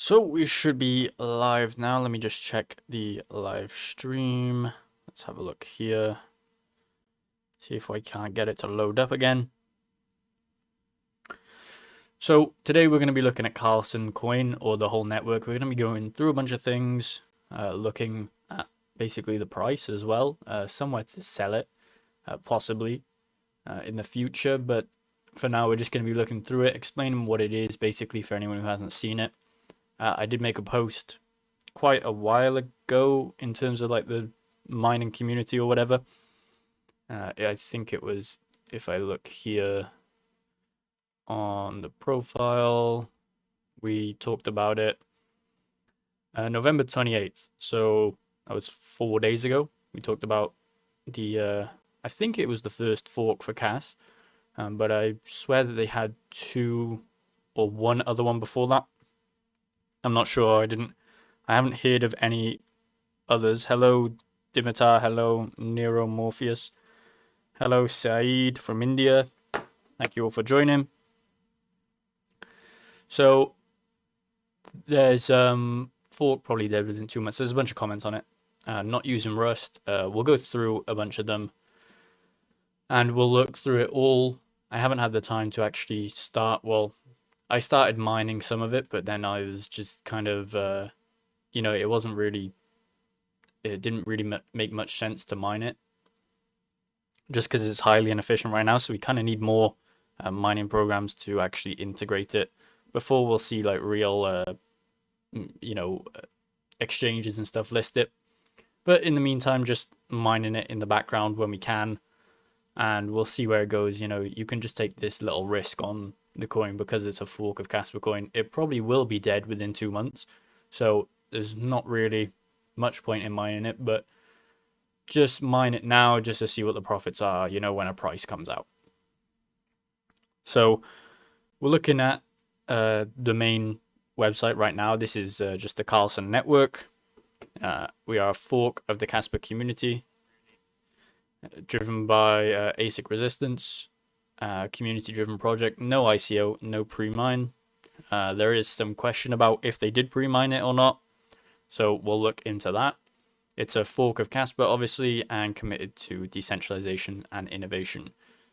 So we should be live now. Let me just check the live stream. Let's have a look here. See if I can't get it to load up again. So today we're going to be looking at Karlsen coin, or the whole network. We're going to be going through a bunch of things, looking at basically the price as well, somewhere to sell it, possibly in the future. But for now, we're just going to be looking through it, explaining what it is, basically, for anyone who hasn't seen it. I did make a post quite a while ago in terms of like the mining community or whatever. I think it was, if I look here on the profile, we talked about it November 28th. So that was 4 days ago. We talked about the, I think it was the first fork for Cas, but I swear that they had two or one other one before that. I'm not sure. I haven't heard of any others. Hello, Dimitar. Hello, Nero Morpheus. Hello, Saeed from India. Thank you all for joining. So there's fork probably dead within 2 months. There's a bunch of comments on it. Not using Rust. We'll go through a bunch of them, and we'll look through it all. I haven't had the time to actually start. Well, I started mining some of it, but then I was just kind of, it didn't really make much sense to mine it, just because it's highly inefficient right now. So we kind of need more mining programs to actually integrate it before we'll see like real, exchanges and stuff list it. But in the meantime, just mining it in the background when we can, and we'll see where it goes. You can just take this little risk on the coin because it's a fork of Kaspa coin. It probably will be dead within 2 months, so there's not really much point in mining it, but just mine it now just to see what the profits are, when a price comes out. So we're looking at the main website right now. This is just the Karlsen network. We are a fork of the Kaspa community, driven by ASIC resistance, community-driven project, no ICO, no pre-mine. There is some question about if they did pre-mine it or not, so we'll look into that. It's a fork of Kaspa, obviously, and committed to decentralization and innovation.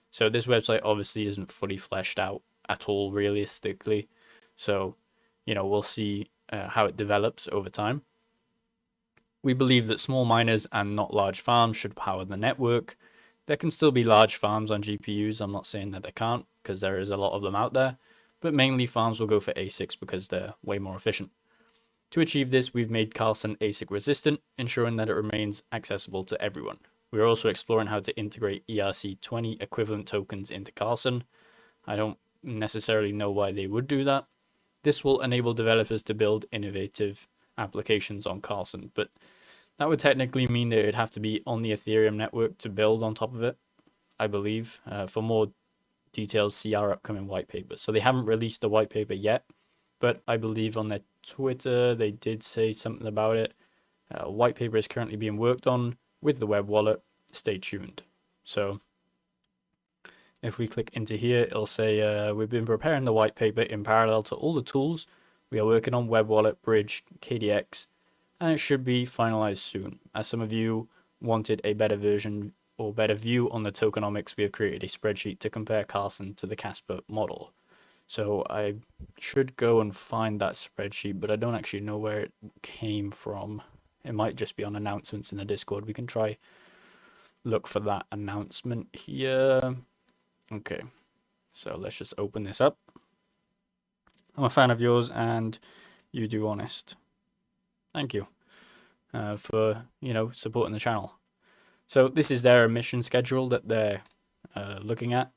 So this website obviously isn't fully fleshed out at all, realistically. So, we'll see how it develops over time. We believe that small miners and not large farms should power the network. There can still be large farms on GPUs. I'm not saying that they can't, because there is a lot of them out there, but mainly farms will go for ASICs because they're way more efficient. To achieve this, we've made Karlsen ASIC resistant, ensuring that it remains accessible to everyone. We're also exploring how to integrate ERC20 equivalent tokens into Karlsen. I don't necessarily know why they would do that. This will enable developers to build innovative applications on Karlsen, but that would technically mean that it'd have to be on the Ethereum network to build on top of it, I believe. For more details, see our upcoming white paper. So they haven't released a white paper yet, but I believe on their Twitter they did say something about it. A white paper is currently being worked on with the web wallet. Stay tuned. So if we click into here, it'll say we've been preparing the white paper in parallel to all the tools. We are working on web wallet, bridge, KDX, and it should be finalized soon. As some of you wanted a better version or better view on the tokenomics, we have created a spreadsheet to compare Karlsen to the Kaspa model. So I should go and find that spreadsheet, but I don't actually know where it came from. It might just be on announcements in the Discord. We can try look for that announcement here. Okay, so let's just open this up. I'm a fan of yours, and you do honest. Thank you for, supporting the channel. So this is their emission schedule that they're looking at.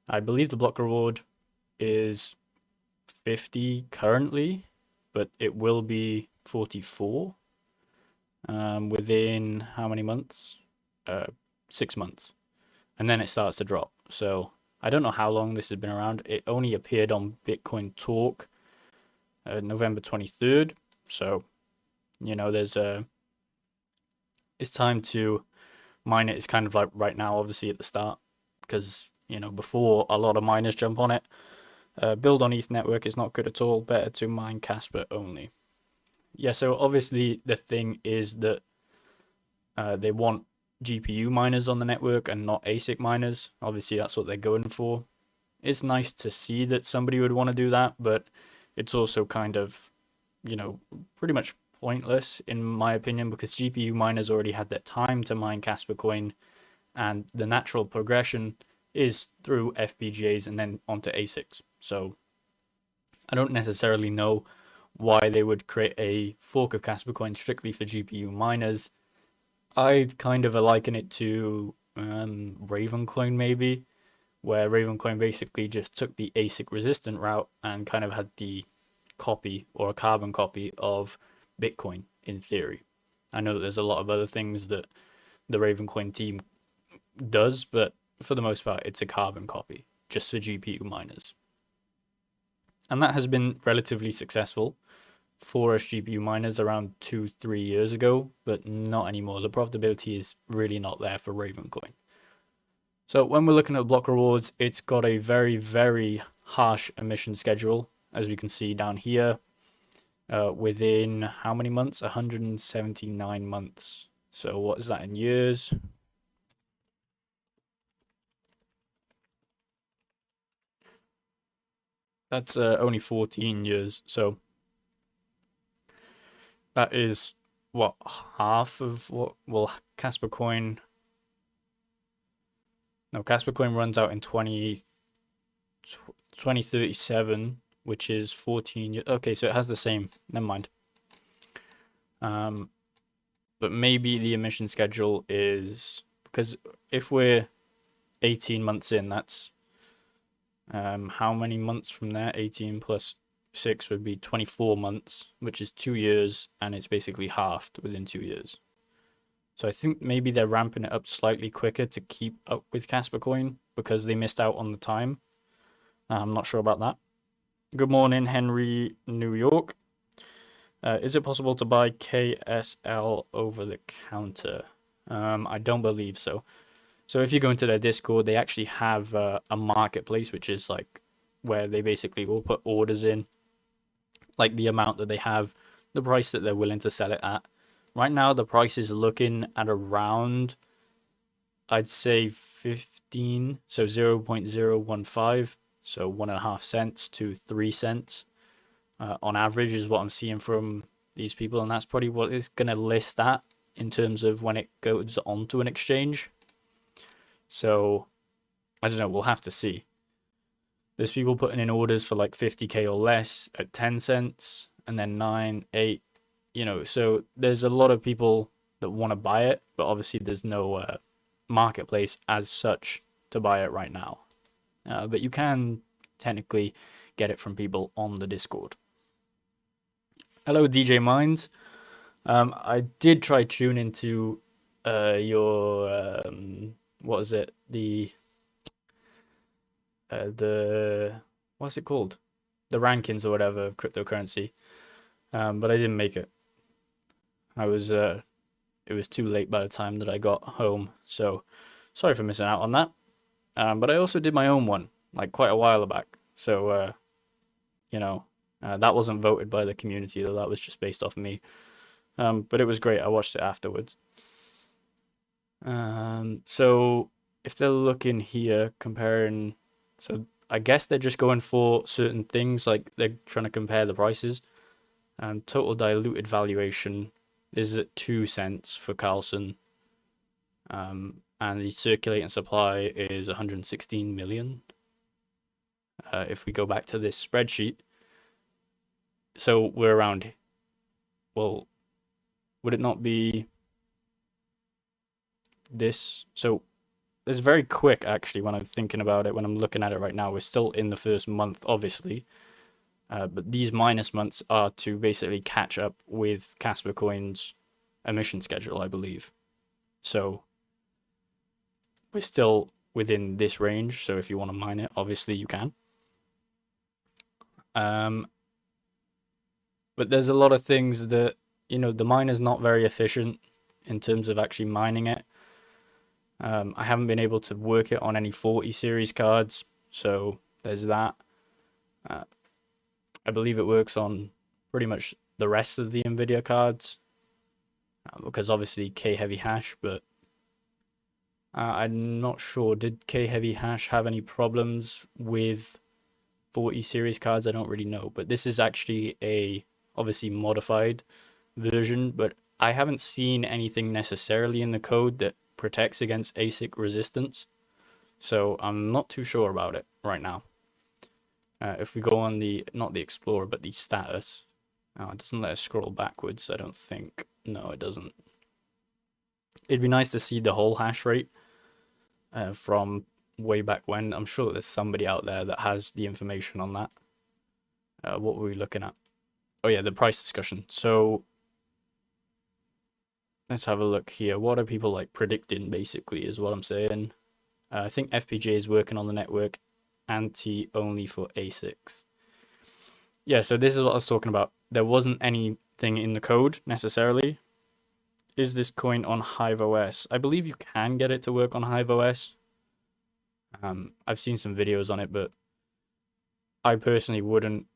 I believe the block reward is 50 currently, but it will be 44 within how many months? 6 months. And then it starts to drop. So I don't know how long this has been around. It only appeared on Bitcoin Talk November 23rd. So, there's it's time to mine it. It's kind of like right now, obviously at the start, because, before a lot of miners jump on it. Build on ETH network is not good at all. Better to mine Kaspa only. Yeah, so obviously the thing is that they want GPU miners on the network and not ASIC miners. Obviously, that's what they're going for. It's nice to see that somebody would want to do that, but it's also kind of, pretty much pointless in my opinion, because GPU miners already had their time to mine Casper coin, and the natural progression is through FPGAs and then onto ASICs. So I don't necessarily know why they would create a fork of Casper coin strictly for GPU miners. I'd kind of liken it to Ravencoin maybe, where Ravencoin basically just took the ASIC resistant route and kind of had the copy or a carbon copy of Bitcoin in theory. I know that there's a lot of other things that the Ravencoin team does, but for the most part, it's a carbon copy just for GPU miners. And that has been relatively successful for us GPU miners around 2-3 years ago, but not anymore. The profitability is really not there for Ravencoin. So when we're looking at block rewards, it's got a very, very harsh emission schedule, as we can see down here. Within how many months? 179 months. So what is that in years? That's only 14 years. So that is what, half of what? Well, Casper coin. No, Casper coin runs out in 2037, which is 14 years. Okay, so it has the same. Never mind. But maybe the emission schedule is, because if we're 18 months in, that's how many months from there? 18 plus 6 would be 24 months, which is 2 years, and it's basically halved within 2 years. So I think maybe they're ramping it up slightly quicker to keep up with Casper Coin because they missed out on the time. I'm not sure about that. Good morning, Henry, New York. Is it possible to buy KSL over the counter? I don't believe so. So if you go into their Discord, they actually have a marketplace, which is like where they basically will put orders in, like the amount that they have, the price that they're willing to sell it at. Right now, the price is looking at around, I'd say 15, so 0.015, so 1.5 cents to 3 cents on average is what I'm seeing from these people, and that's probably what it's going to list at in terms of when it goes onto an exchange. So I don't know, we'll have to see. There's people putting in orders for like 50k or less at 10 cents, and then 9, 8, so there's a lot of people that want to buy it, but obviously there's no marketplace as such to buy it right now. But you can technically get it from people on the Discord. Hello, DJ Minds. I did try tune into your what is it? The what's it called? The rankings or whatever of cryptocurrency. But I didn't make it. It was too late by the time that I got home, so sorry for missing out on that. But I also did my own one, like quite a while back. So, that wasn't voted by the community, though. That was just based off me. But it was great. I watched it afterwards. So if they're looking here, comparing, so I guess they're just going for certain things, like they're trying to compare the prices. Total diluted valuation is at 2 cents for Karlsen. And the circulating supply is 116 million. If we go back to this spreadsheet, so we're around, well, would it not be this? So it's very quick, actually, when I'm thinking about it, when I'm looking at it right now. We're still in the first month, obviously. But these minus months are to basically catch up with Casper Coin's emission schedule, I believe. So we're still within this range. So if you want to mine it, obviously you can. But there's a lot of things that, the miner's not very efficient in terms of actually mining it. I haven't been able to work it on any 40 series cards, so there's that. Uh, I believe it works on pretty much the rest of the NVIDIA cards, because obviously K heavy hash, but I'm not sure. Did K heavy hash have any problems with 40 series cards? I don't really know, but this is actually a obviously modified version, but I haven't seen anything necessarily in the code that protects against ASIC resistance, so I'm not too sure about it right now. If we go on the, not the Explorer, but the status, it doesn't let us scroll backwards, I don't think. No, it doesn't. It'd be nice to see the whole hash rate from way back when. I'm sure there's somebody out there that has the information on that. What were we looking at? Oh yeah, the price discussion. So let's have a look here. What are people like predicting, basically, is what I'm saying. I think FPGA is working on the network anti only for ASICs. Yeah, so this is what I was talking about. There wasn't anything in the code necessarily. Is this coin on Hive OS? I believe you can get it to work on Hive OS. I've seen some videos on it, but I personally wouldn't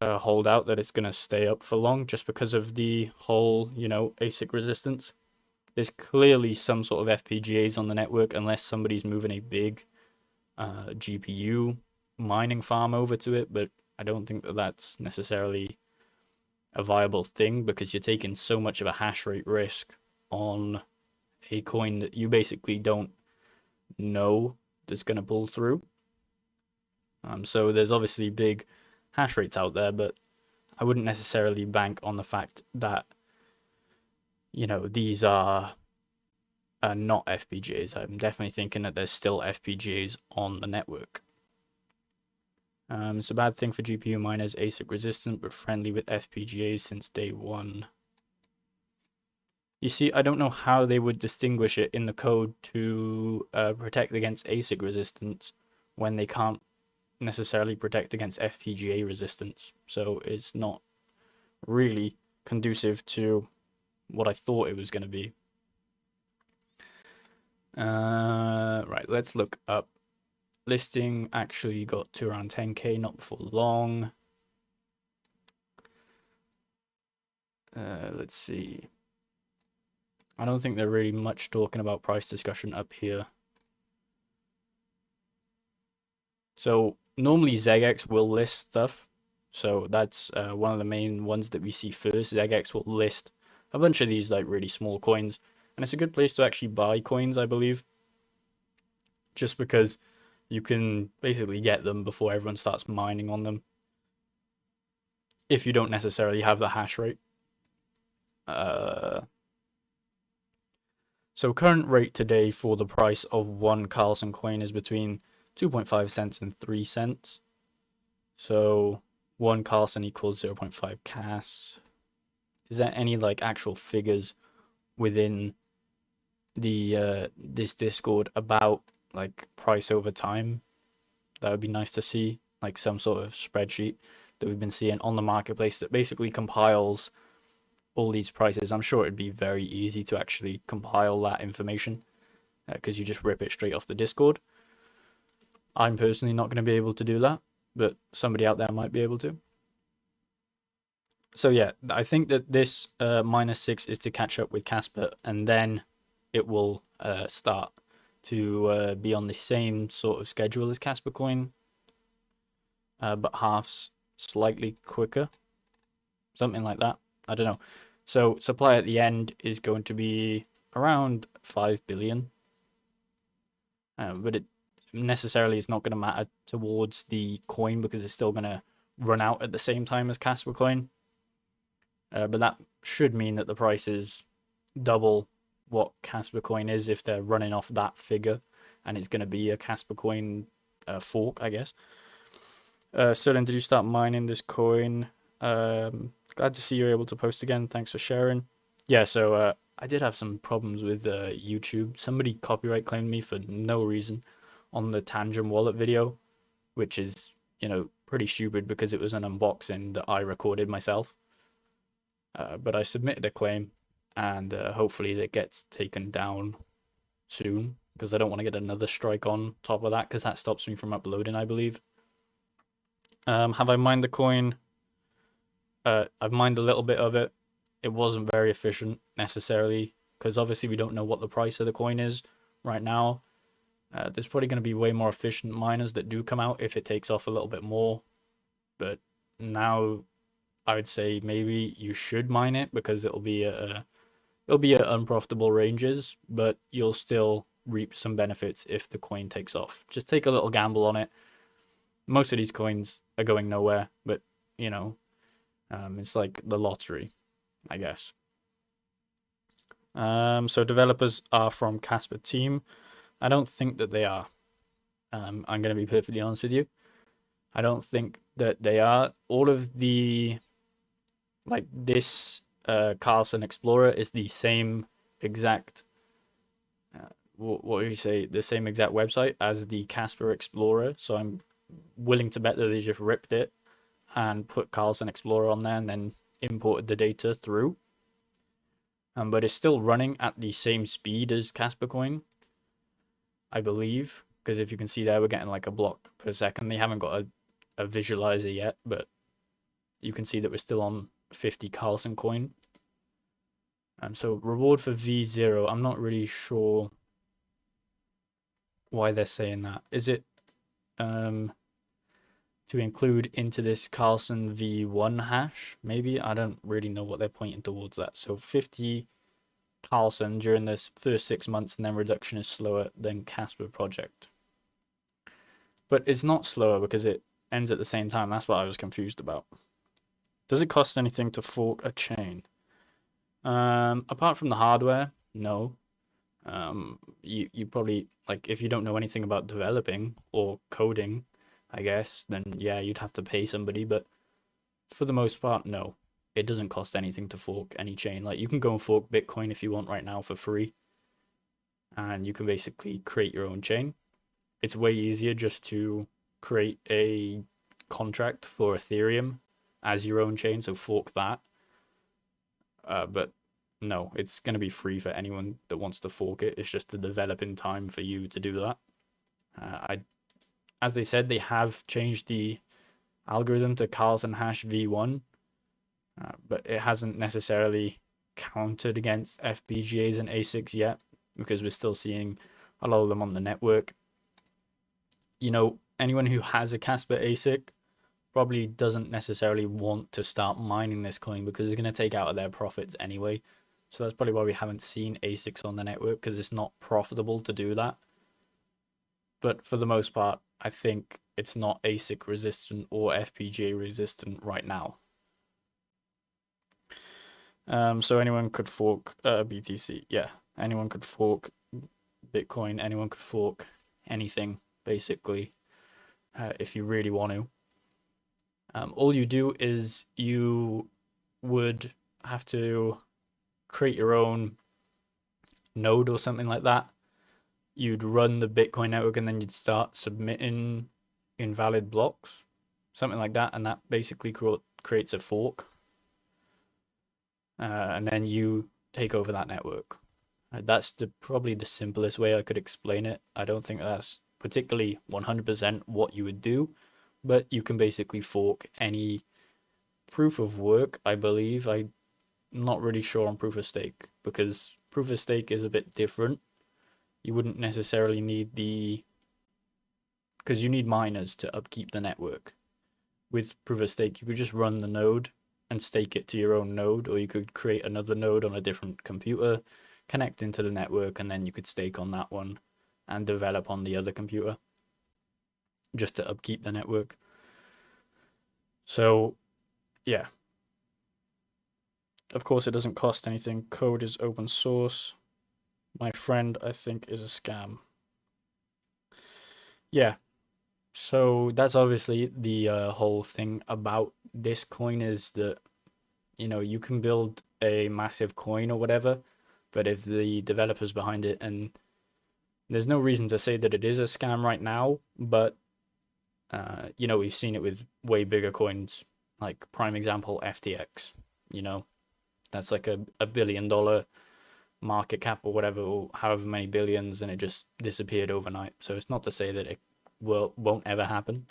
hold out that it's going to stay up for long just because of the whole, ASIC resistance. There's clearly some sort of FPGAs on the network unless somebody's moving a big GPU mining farm over to it, but I don't think that that's necessarily a viable thing because you're taking so much of a hash rate risk on a coin that you basically don't know that's going to pull through. So there's obviously big hash rates out there, but I wouldn't necessarily bank on the fact that, these are not FPGAs. I'm definitely thinking that there's still FPGAs on the network. It's a bad thing for GPU miners, ASIC resistant, but friendly with FPGAs since day one. You see, I don't know how they would distinguish it in the code to protect against ASIC resistance when they can't necessarily protect against FPGA resistance. So it's not really conducive to what I thought it was going to be. Right, let's look up. Listing actually got to around 10k not before long. Let's see. I don't think they're really much talking about price discussion up here. So normally ZX will list stuff. So that's one of the main ones that we see first. ZX will list a bunch of these like really small coins. And it's a good place to actually buy coins, I believe. Just because you can basically get them before everyone starts mining on them. If you don't necessarily have the hash rate. So current rate today for the price of one Karlsen coin is between 2.5 cents and 3 cents. So 1 Karlsen equals 0.5 Kas. Is there any like actual figures within the this Discord about like price over time? That would be nice to see, like some sort of spreadsheet that we've been seeing on the marketplace that basically compiles all these prices. I'm sure it'd be very easy to actually compile that information because you just rip it straight off the Discord. I'm personally not going to be able to do that, but somebody out there might be able to. So yeah, I think that this -6 is to catch up with Kaspa, and then it will start to be on the same sort of schedule as Kaspa coin, but halves slightly quicker, something like that. I don't know. So supply at the end is going to be around 5 billion, but it necessarily is not going to matter towards the coin because it's still going to run out at the same time as Kaspa coin. But that should mean that the price is double what Kaspa coin is if they're running off that figure, and it's going to be a Kaspa coin fork, I guess. Sterling, did you start mining this coin? Glad to see you're able to post again. Thanks for sharing. Yeah, so I did have some problems with YouTube. Somebody copyright claimed me for no reason on the Tangent wallet video, which is, pretty stupid because it was an unboxing that I recorded myself. But I submitted a claim, and hopefully that gets taken down soon because I don't want to get another strike on top of that because that stops me from uploading, I believe. Have I mined the coin? I've mined a little bit of it. It wasn't very efficient necessarily because obviously we don't know what the price of the coin is right now. There's probably going to be way more efficient miners that do come out if it takes off a little bit more. But now I would say maybe you should mine it because it'll be at unprofitable ranges, but you'll still reap some benefits if the coin takes off. Just take a little gamble on it. Most of these coins are going nowhere, but you know, it's like the lottery, I guess. So developers are from Kaspa team. I don't think that they are. I'm going to be perfectly honest with you. I don't think that they are. All of the, like this Karlsen Explorer is the same exact, what do you say, the same exact website as the Kaspa Explorer. So I'm willing to bet that they just ripped it and put Karlsen Explorer on there and then imported the data through. But it's still running at the same speed as Kaspa Coin, I believe, because if you can see there, we're getting like a block per second. They haven't got a visualizer yet, but you can see that we're still on 50 Karlsen coin. So reward for V0, I'm not really sure why they're saying that. Is it to include into this Karlsen V1 hash? Maybe, I don't really know what they're pointing towards that. So 50 Karlsen during this first 6 months, and then reduction is slower than Kaspa project. But it's not slower because it ends at the same time. That's what I was confused about. Does it cost anything to fork a chain? Apart from the hardware, no. You probably, like, if you don't know anything about developing or coding, I guess, then yeah, you'd have to pay somebody. But for the most part, no. It doesn't cost anything to fork any chain. Like, you can go and fork Bitcoin if you want right now for free, and you can basically create your own chain. It's way easier just to create a contract for Ethereum as your own chain, so fork that. But no, it's going to be free for anyone that wants to fork it. It's just the developing time for you to do that. As they said, they have changed the algorithm to Karlsen hash V1, but it hasn't necessarily counted against FPGAs and ASICs yet because we're still seeing a lot of them on the network. You know, anyone who has a Kaspa ASIC probably doesn't necessarily want to start mining this coin because it's going to take out of their profits anyway. So that's probably why we haven't seen ASICs on the network, because it's not profitable to do that. But for the most part, I think it's not ASIC resistant or FPGA resistant right now. So anyone could fork BTC. Yeah, anyone could fork Bitcoin. Anyone could fork anything, basically, if you really want to. All you do is you would have to create your own node or something like that. You'd run the Bitcoin network and then you'd start submitting invalid blocks, something like that, and that basically creates a fork. And then you take over that network. That's probably the simplest way I could explain it. I don't think that's particularly 100% what you would do, but you can basically fork any proof of work, I believe. I'm not really sure on proof of stake, because proof of stake is a bit different. You wouldn't necessarily need because you need miners to upkeep the network. With proof of stake, you could just run the node and stake it to your own node, or you could create another node on a different computer, connect into the network, and then you could stake on that one and develop on the other computer just to upkeep the network. So yeah, of course it doesn't cost anything. Code is open source. My friend, I think, is a scam. Yeah, so that's obviously the whole thing about this coin, is that, you know, you can build a massive coin or whatever, but if the developers behind it, and there's no reason to say that it is a scam right now, but you know, we've seen it with way bigger coins, like prime example FTX. You know, that's like a $1 billion market cap or whatever, or however many billions, and it just disappeared overnight. So it's not to say that it won't ever happen.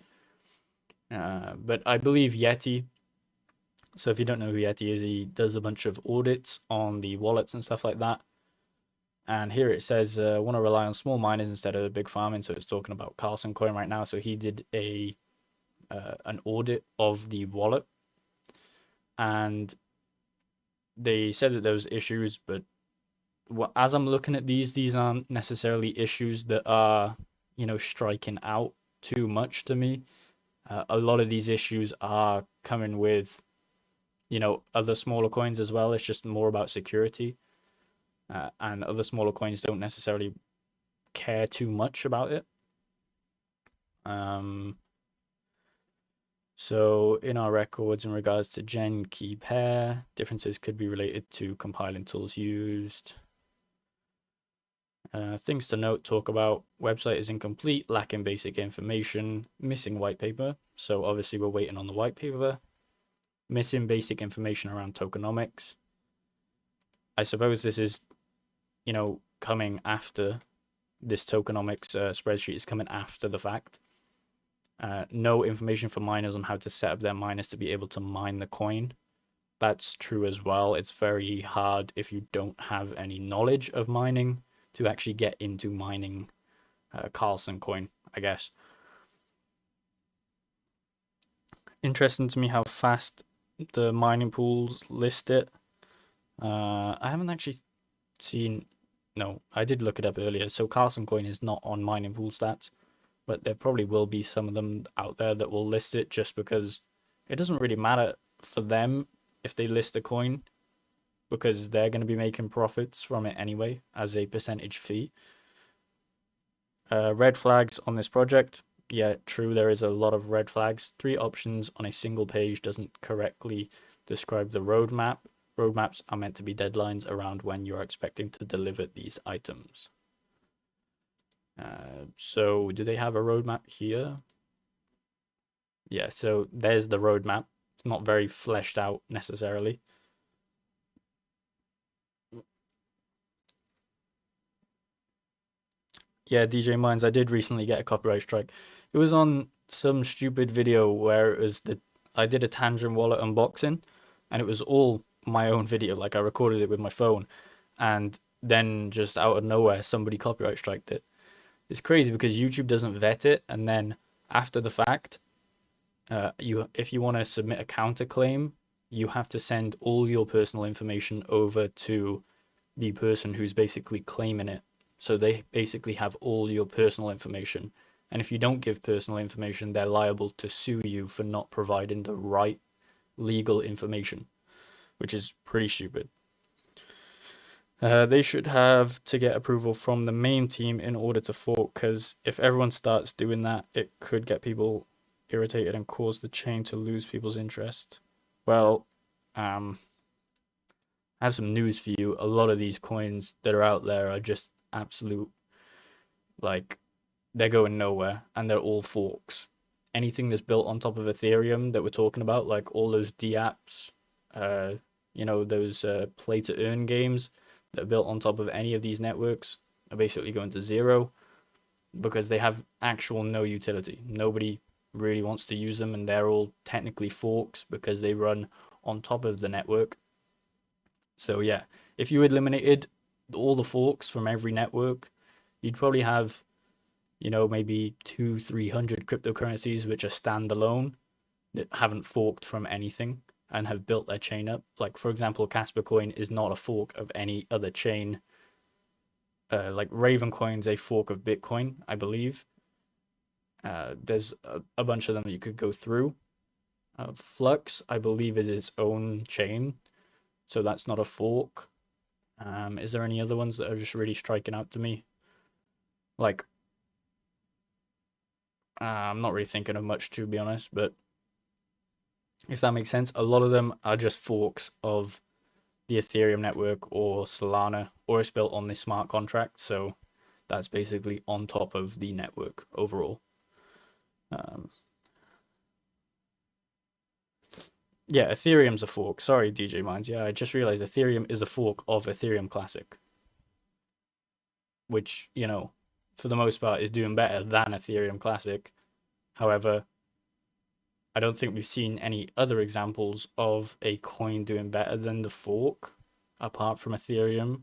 But I believe Yeti. So if you don't know who Yeti is, he does a bunch of audits on the wallets and stuff like that. And here it says, want to rely on small miners instead of big farming. So it's talking about Karlsen coin right now. So he did an audit of the wallet, and they said that there was issues, but as I'm looking at these aren't necessarily issues that are, striking out too much to me. A lot of these issues are coming with, other smaller coins as well. It's just more about security, and other smaller coins don't necessarily care too much about it. Um, so in our records in regards to gen key pair, differences could be related to compiling tools used. Things to note, talk about, website is incomplete, lacking basic information, missing white paper. So obviously we're waiting on the white paper. Missing basic information around tokenomics. I suppose this is, coming after this tokenomics spreadsheet is coming after the fact. No information for miners on how to set up their miners to be able to mine the coin. That's true as well. It's very hard if you don't have any knowledge of mining to actually get into mining Karlsen coin, I guess. Interesting to me how fast the mining pools list it. I haven't actually seen. No, I did look it up earlier. So Karlsen coin is not on mining pool stats, but there probably will be some of them out there that will list it just because it doesn't really matter for them if they list a coin, because they're going to be making profits from it anyway as a percentage fee. Red flags on this project. Yeah, true, there is a lot of red flags. 3 options on a single page doesn't correctly describe the roadmap. Roadmaps are meant to be deadlines around when you're expecting to deliver these items. So do they have a roadmap here? Yeah, so there's the roadmap. It's not very fleshed out necessarily. Yeah, DJ Mines, I did recently get a copyright strike. It was on some stupid video where it was I did a Tangent wallet unboxing, and it was all my own video. Like I recorded it with my phone, and then just out of nowhere somebody copyright striked it. It's crazy because YouTube doesn't vet it, and then after the fact, if you want to submit a counterclaim, you have to send all your personal information over to the person who's basically claiming it. So they basically have all your personal information. And if you don't give personal information, they're liable to sue you for not providing the right legal information, which is pretty stupid. They should have to get approval from the main team in order to fork, because if everyone starts doing that, it could get people irritated and cause the chain to lose people's interest. Well, I have some news for you. A lot of these coins that are out there are just absolute, like, they're going nowhere, and they're all forks. Anything that's built on top of Ethereum that we're talking about, like all those DApps, those play to earn games that are built on top of any of these networks, are basically going to zero because they have actual no utility. Nobody really wants to use them, and they're all technically forks because they run on top of the network. So yeah, if you eliminated all the forks from every network, you'd probably have, maybe 200-300 cryptocurrencies which are standalone that haven't forked from anything and have built their chain up. Like for example, Kaspa coin is not a fork of any other chain. Like Raven coin's a fork of Bitcoin, I believe. There's a bunch of them that you could go through. Flux, I believe, is its own chain, so that's not a fork. Is there any other ones that are just really striking out to me? Like, I'm not really thinking of much, to be honest, but if that makes sense, a lot of them are just forks of the Ethereum network or Solana, or it's built on the smart contract, so that's basically on top of the network overall. Yeah, Ethereum's a fork. Sorry, DJ Minds. Yeah, I just realized Ethereum is a fork of Ethereum Classic, which, for the most part is doing better than Ethereum Classic. However, I don't think we've seen any other examples of a coin doing better than the fork, apart from Ethereum.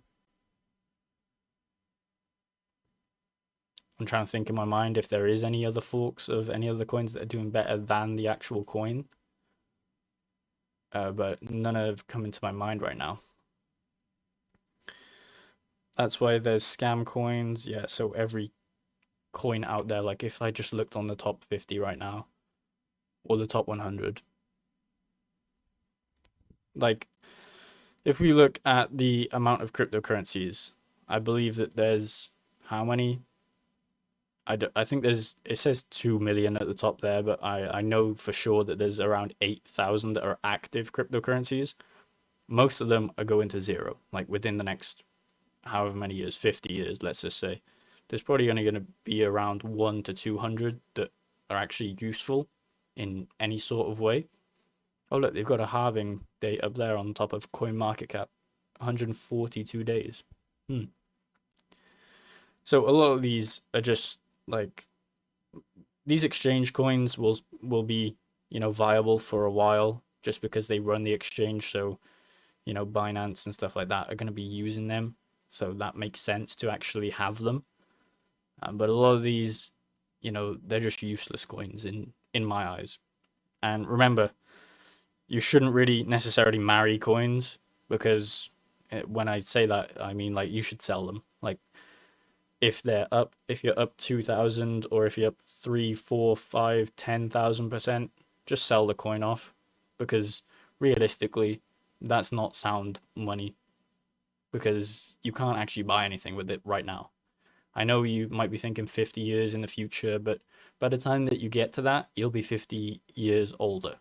I'm trying to think in my mind if there is any other forks of any other coins that are doing better than the actual coin. But none have come into my mind right now. That's why there's scam coins. Yeah, so every coin out there, like if I just looked on the top 50 right now, or the top 100, like if we look at the amount of cryptocurrencies, I believe that there's how many? I think it says 2 million at the top there, but I know for sure that there's around 8,000 that are active cryptocurrencies. Most of them are going to zero, like within the next however many years, 50 years, let's just say. There's probably only going to be around 1 to 200 that are actually useful in any sort of way. Oh, look, they've got a halving date up there on top of CoinMarketCap, 142 days. So a lot of these are just like these exchange coins will be, viable for a while just because they run the exchange. So, Binance and stuff like that are going to be using them. So that makes sense to actually have them. But a lot of these, they're just useless coins in my eyes. And remember, you shouldn't really necessarily marry coins because when I say that, I mean like you should sell them. Like if you're up 2,000 or if you're up 3, 4, 5, 10,000%, just sell the coin off because realistically, that's not sound money because you can't actually buy anything with it right now. I know you might be thinking 50 years in the future, but by the time that you get to that, you'll be 50 years older.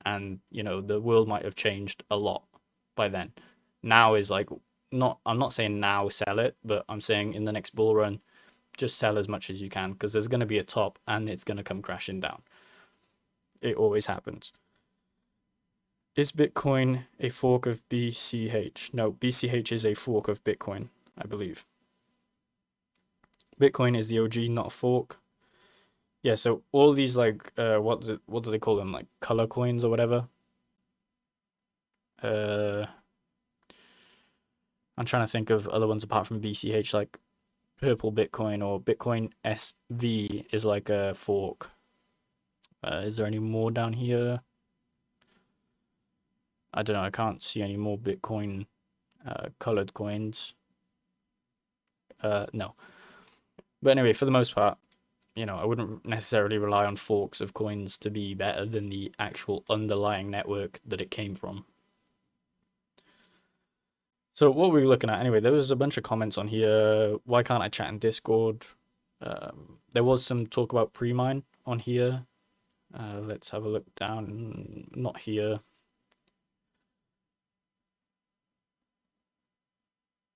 And, the world might have changed a lot by then. Now is like, I'm not saying now sell it, but I'm saying in the next bull run, just sell as much as you can because there's going to be a top and it's going to come crashing down. It always happens. Is Bitcoin a fork of BCH? No, BCH is a fork of Bitcoin, I believe. Bitcoin is the OG, not a fork. Yeah, so all these like what do they call them? Like color coins or whatever. I'm trying to think of other ones apart from BCH, like Purple Bitcoin or Bitcoin SV is like a fork. Is there any more down here? I don't know. I can't see any more Bitcoin colored coins. No. But anyway, for the most part, I wouldn't necessarily rely on forks of coins to be better than the actual underlying network that it came from. So what were we looking at? Anyway, there was a bunch of comments on here. Why can't I chat in Discord? There was some talk about pre-mine on here. Let's have a look down. Not here.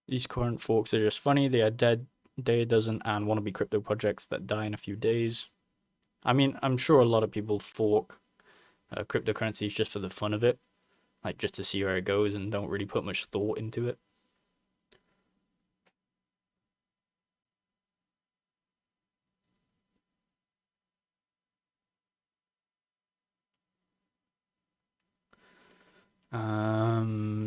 These current forks are just funny. They are dead. Day a dozen and wannabe crypto projects that die in a few days. I mean, I'm sure a lot of people fork cryptocurrencies just for the fun of it, like just to see where it goes and don't really put much thought into it.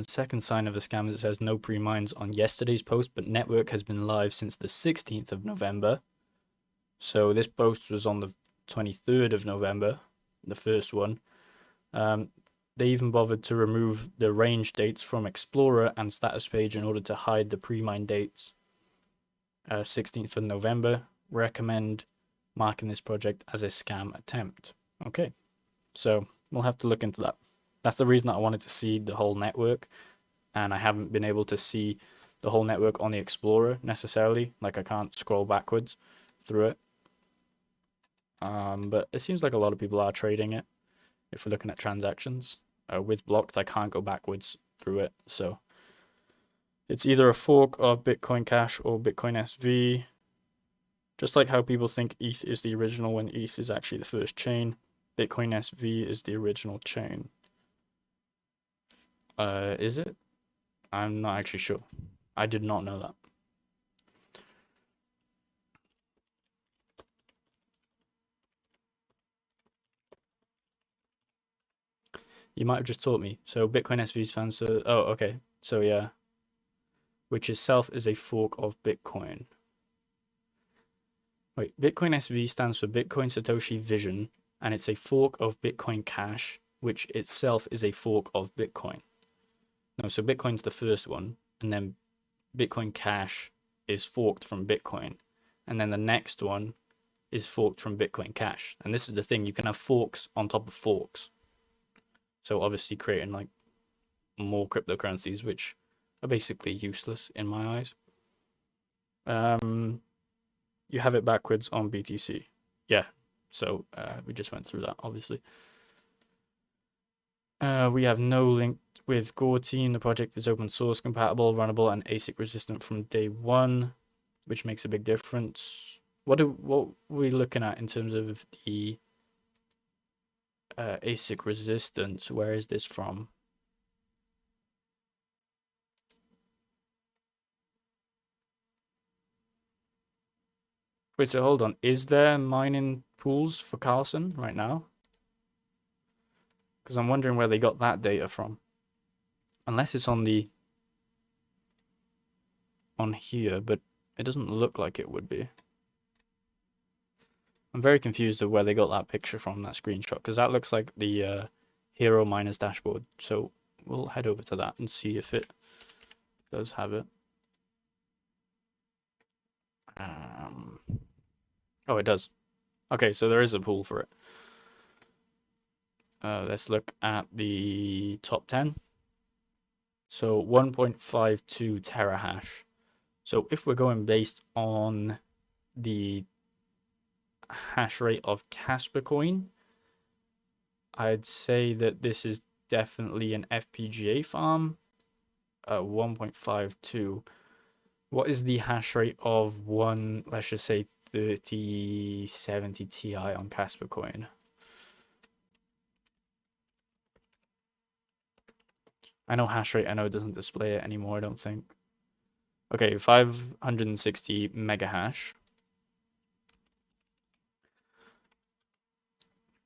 Second sign of a scam is it says no pre-mines on yesterday's post, but network has been live since the 16th of November. So this post was on the 23rd of November, the first one. They even bothered to remove the range dates from Explorer and status page in order to hide the pre-mine dates. 16th of November, recommend marking this project as a scam attempt. Okay, so we'll have to look into that. That's the reason that I wanted to see the whole network, and I haven't been able to see the whole network on the Explorer necessarily. Like I can't scroll backwards through it. But it seems like a lot of people are trading it. If we're looking at transactions with blocked, I can't go backwards through it. So it's either a fork of Bitcoin Cash or Bitcoin SV. Just like how people think ETH is the original when ETH is actually the first chain, Bitcoin SV is the original chain. Is it? I'm not actually sure. I did not know that. You might have just taught me. So Bitcoin SV stands for, oh, okay. So yeah, which itself is a fork of Bitcoin. Wait, Bitcoin SV stands for Bitcoin Satoshi Vision, and it's a fork of Bitcoin Cash, which itself is a fork of Bitcoin. No, so Bitcoin's the first one, and then Bitcoin Cash is forked from Bitcoin, and then the next one is forked from Bitcoin Cash. And this is the thing, you can have forks on top of forks. So obviously creating like more cryptocurrencies, which are basically useless in my eyes. You have it backwards on BTC. Yeah, so we just went through that, obviously. We have no link with Gore Team. The project is open source compatible, runnable, and ASIC resistant from day one, which makes a big difference. What are we looking at in terms of the ASIC resistance? Where is this from? Wait, so hold on. Is there mining pools for Karlsen right now? Because I'm wondering where they got that data from. Unless it's on here, but it doesn't look like it would be. I'm very confused of where they got that picture from, that screenshot, because that looks like the Hero Miners dashboard. So we'll head over to that and see if it does have it. Oh, it does. Okay, so there is a pool for it. Let's look at the top 10. So 1.52 terahash. So if we're going based on the hash rate of Kaspa coin, I'd say that this is definitely an FPGA farm. 1.52. What is the hash rate of one, let's just say 3070 Ti on Kaspa coin? I know hash rate, I know it doesn't display it anymore, I don't think. Okay, 560 mega hash.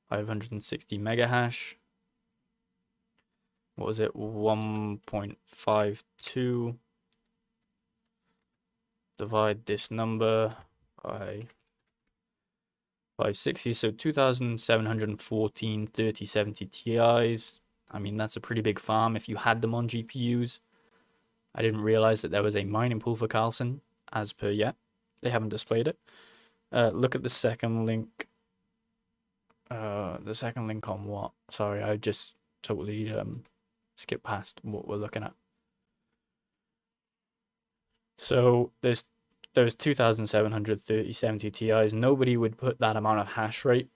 560 mega hash. What was it? 1.52. Divide this number by 560. So 2,714 3070 Ti's. I mean, that's a pretty big farm if you had them on GPUs. I didn't realize that there was a mining pool for Karlsen as per yet. They haven't displayed it. Look at the second link. The second link on what? Sorry, I just totally skipped past what we're looking at. So there's 2,700 3070 Ti's. Nobody would put that amount of hash rate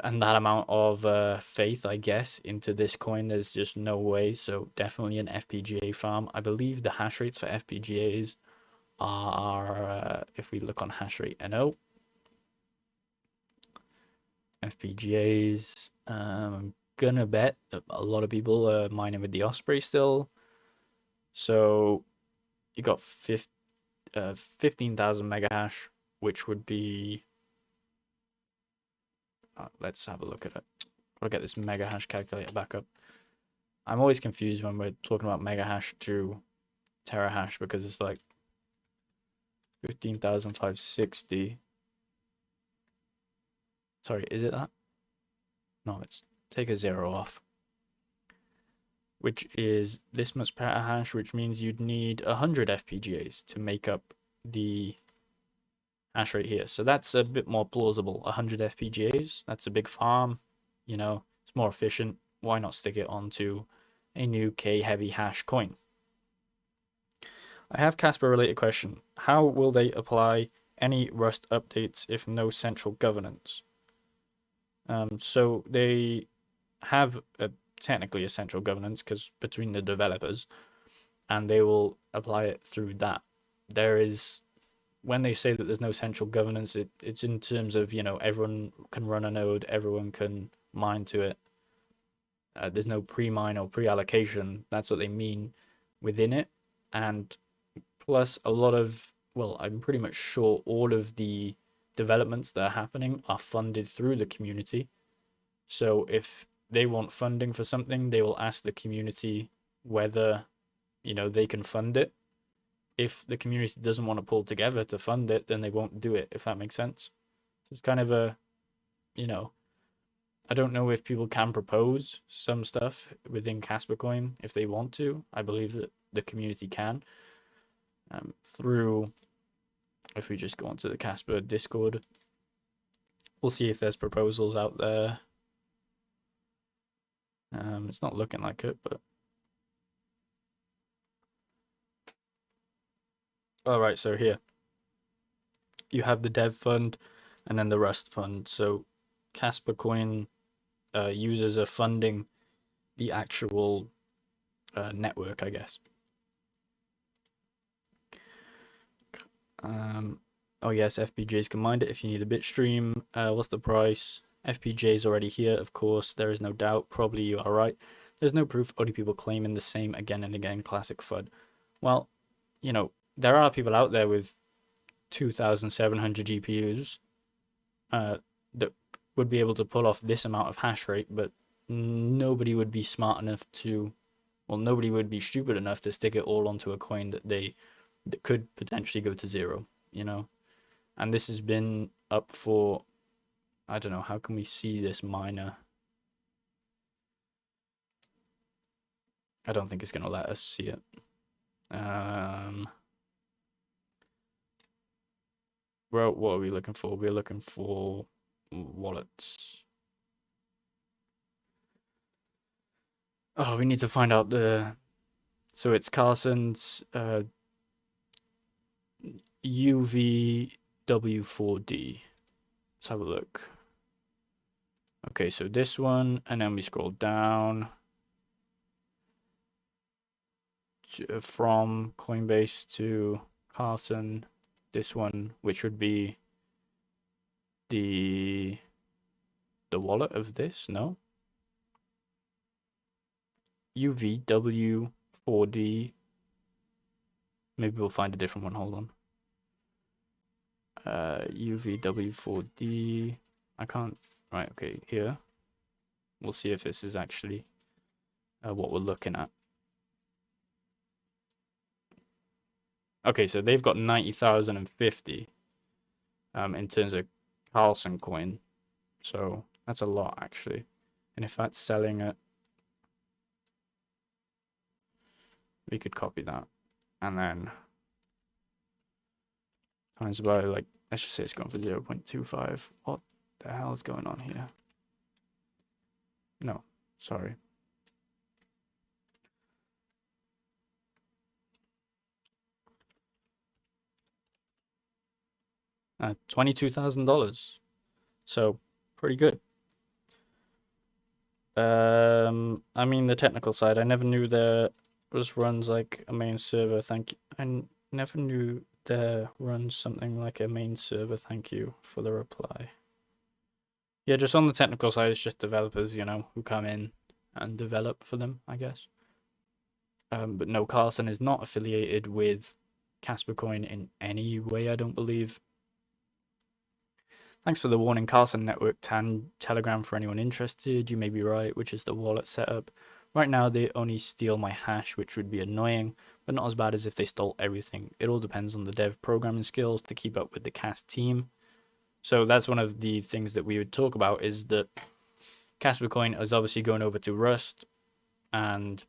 and that amount of faith, I guess, into this coin. There's just no way. So definitely an FPGA farm. I believe the hash rates for FPGAs are, if we look on hash rate NO, FPGAs, I'm gonna bet that a lot of people are mining with the Osprey still. So you got 15,000 mega hash, which would be, let's have a look at it. Gotta get this mega hash calculator back up. I'm always confused when we're talking about mega hash to terahash because it's like 15,560. Sorry, is it that? No, let's take a 0 off. Which is this much petahash, which means you'd need 100 FPGAs to make up the hash rate here. So that's a bit more plausible. 100 FPGAs, that's a big farm. You know, it's more efficient. Why not stick it onto a new K-heavy hash coin? I have Kaspa related question. How will they apply any Rust updates if no central governance? So they have technically a central governance because between the developers, and they will apply it through that. There is, when they say that there's no central governance, it's in terms of, you know, everyone can run a node, everyone can mine to it. There's no pre-mine or pre-allocation. That's what they mean within it. And plus a lot of, well, I'm pretty much sure all of the developments that are happening are funded through the community. So if they want funding for something, they will ask the community whether, they can fund it. If the community doesn't want to pull together to fund it, then they won't do it, if that makes sense. So it's kind of a, I don't know if people can propose some stuff within Kaspa Coin if they want to. I believe that the community can. Through, if we just go onto the Kaspa Discord, we'll see if there's proposals out there. It's not looking like it, but all right. So here you have the dev fund and then the Rust fund. So Kaspa Coin users are funding the actual network, I guess. Oh yes, FPGAs can mine it if you need a bitstream. What's the price? FPGA is already here, of course. There is no doubt. Probably you are right. There's no proof. Only people claiming the same again and again. Classic FUD. Well, there are people out there with 2,700 GPUs that would be able to pull off this amount of hash rate, but nobody would be smart enough to, well, nobody would be stupid enough to stick it all onto a coin that could potentially go to zero, And this has been up for, I don't know, how can we see this miner? I don't think it's going to let us see it. Well, what are we looking for? We're looking for wallets. Oh, we need to find out so it's Karlsen's UVW4D. Let's have a look. Okay, so this one, and then we scroll down from Coinbase to Karlsen. This one, which would be the wallet of this, no? UVW4D. Maybe we'll find a different one. Hold on. UVW4D. I can't. Right. Okay. Here. We'll see if this is actually what we're looking at. Okay, so they've got 90,050 in terms of Karlsen coin. So that's a lot, actually. And if that's selling at, we could copy that. And then times by, like, let's just say it's going for 0.25. What the hell is going on here? No, sorry. $22,000. So pretty good. I mean, the technical side, I never knew there was runs like a main server. Thank you. I never knew there runs something like a main server. Thank you for the reply. Yeah, just on the technical side, it's just developers, who come in and develop for them, I guess. But no, Karlsen is not affiliated with Kaspa Coin in any way, I don't believe. Thanks for the warning, Karlsen Network Telegram for anyone interested. You may be right, which is the wallet setup. Right now, they only steal my hash, which would be annoying, but not as bad as if they stole everything. It all depends on the dev programming skills to keep up with the cast team. So that's one of the things that we would talk about, is that Kaspa Coin is obviously going over to Rust, and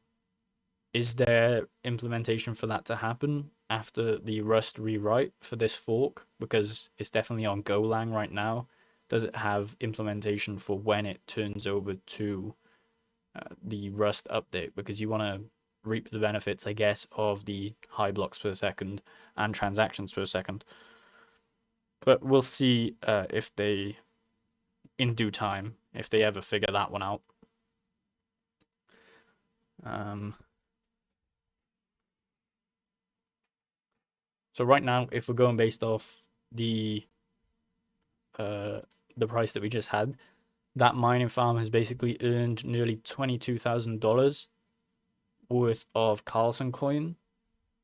is there implementation for that to happen after the Rust rewrite for this fork? Because it's definitely on Golang right now. Does it have implementation for when it turns over to the Rust update? Because you want to reap the benefits, I guess, of the high blocks per second and transactions per second. But we'll see if they, in due time, if they ever figure that one out. So right now, if we're going based off the price that we just had, that mining farm has basically earned nearly $22,000 worth of Karlsen coin.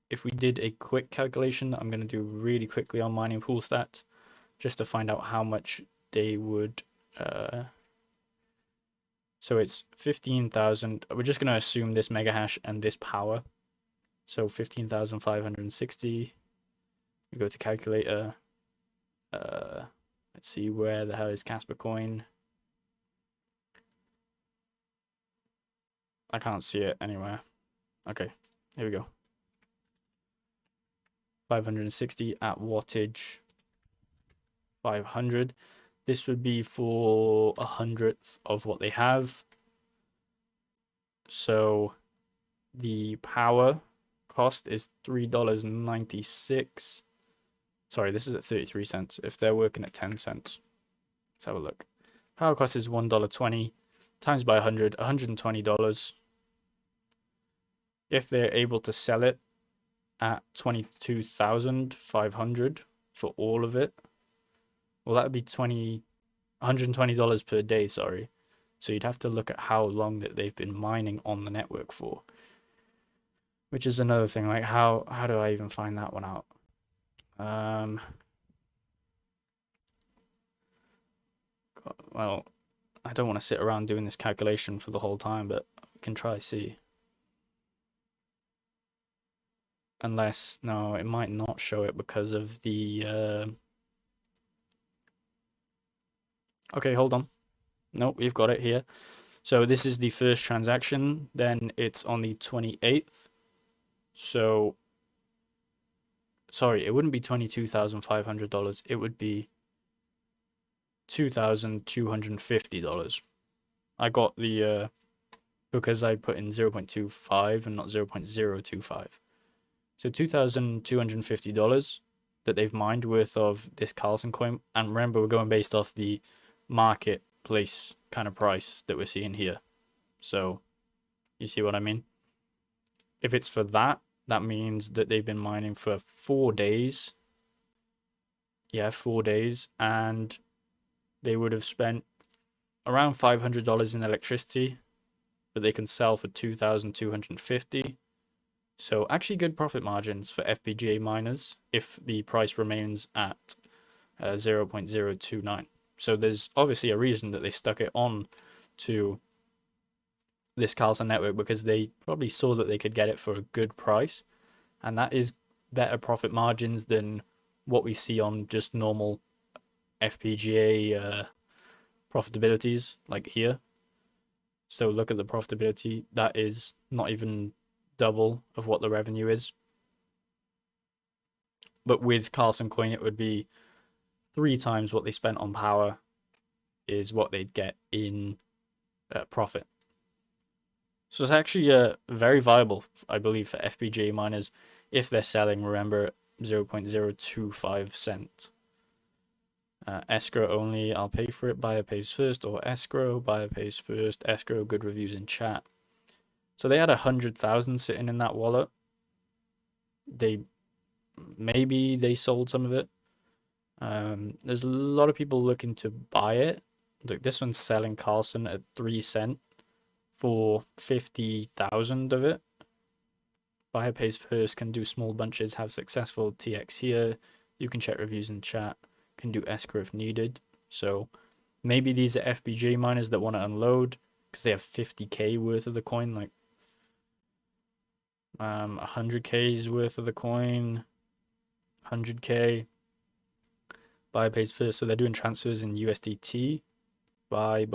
If we did a quick calculation, I'm going to do really quickly on mining pool stats, just to find out how much they would So it's 15,000. We're just going to assume this mega hash and this power. So 15,560. We go to calculator. Let's see, where the hell is Kaspa coin? I can't see it anywhere. Okay, here we go. 560 at wattage 500. This would be for 100th of what they have. So the power cost is $3.96. Sorry, this is at 33 cents. If they're working at 10 cents, let's have a look. Power cost is $1.20 times by 100, $120. If they're able to sell it at 22,500 for all of it, well, that would be $120 per day, sorry. So you'd have to look at how long that they've been mining on the network for, which is another thing. Like, how do I even find that one out? Well, I don't want to sit around doing this calculation for the whole time, but we can try see. Unless, no, it might not show it because of the okay, hold on. Nope, we've got it here. So this is the first transaction, then it's on the 28th. So, sorry, it wouldn't be $22,500. It would be $2,250. I got the, because I put in 0.25 and not 0.025. So $2,250 that they've mined worth of this Karlsen coin. And remember, we're going based off the marketplace kind of price that we're seeing here. So you see what I mean? If it's for that, that means that they've been mining for 4 days. Yeah, 4 days. And they would have spent around $500 in electricity, but they can sell for $2,250. So actually good profit margins for FPGA miners if the price remains at 0.029. So there's obviously a reason that they stuck it on to this Karlsen network, because they probably saw that they could get it for a good price, and that is better profit margins than what we see on just normal FPGA profitabilities like here. So look at the profitability. That is not even double of what the revenue is. But with Karlsen coin, it would be 3 times what they spent on power is what they'd get in profit. So it's actually very viable, I believe, for FPGA miners if they're selling, remember, 0.025 cent. Escrow only, I'll pay for it, buyer pays first, or escrow, buyer pays first, escrow, good reviews in chat. So they had 100,000 sitting in that wallet. Maybe they sold some of it. There's a lot of people looking to buy it. Look, this one's selling Karlsen at 3 cent for 50,000 of it. Buyer pays first, can do small bunches, have successful TX here. You can check reviews in chat, can do escrow if needed. So maybe these are FPGA miners that want to unload because they have 50k worth of the coin, like 100k's worth of the coin, 100k. Buyer pays first, so they're doing transfers in USDT. Buy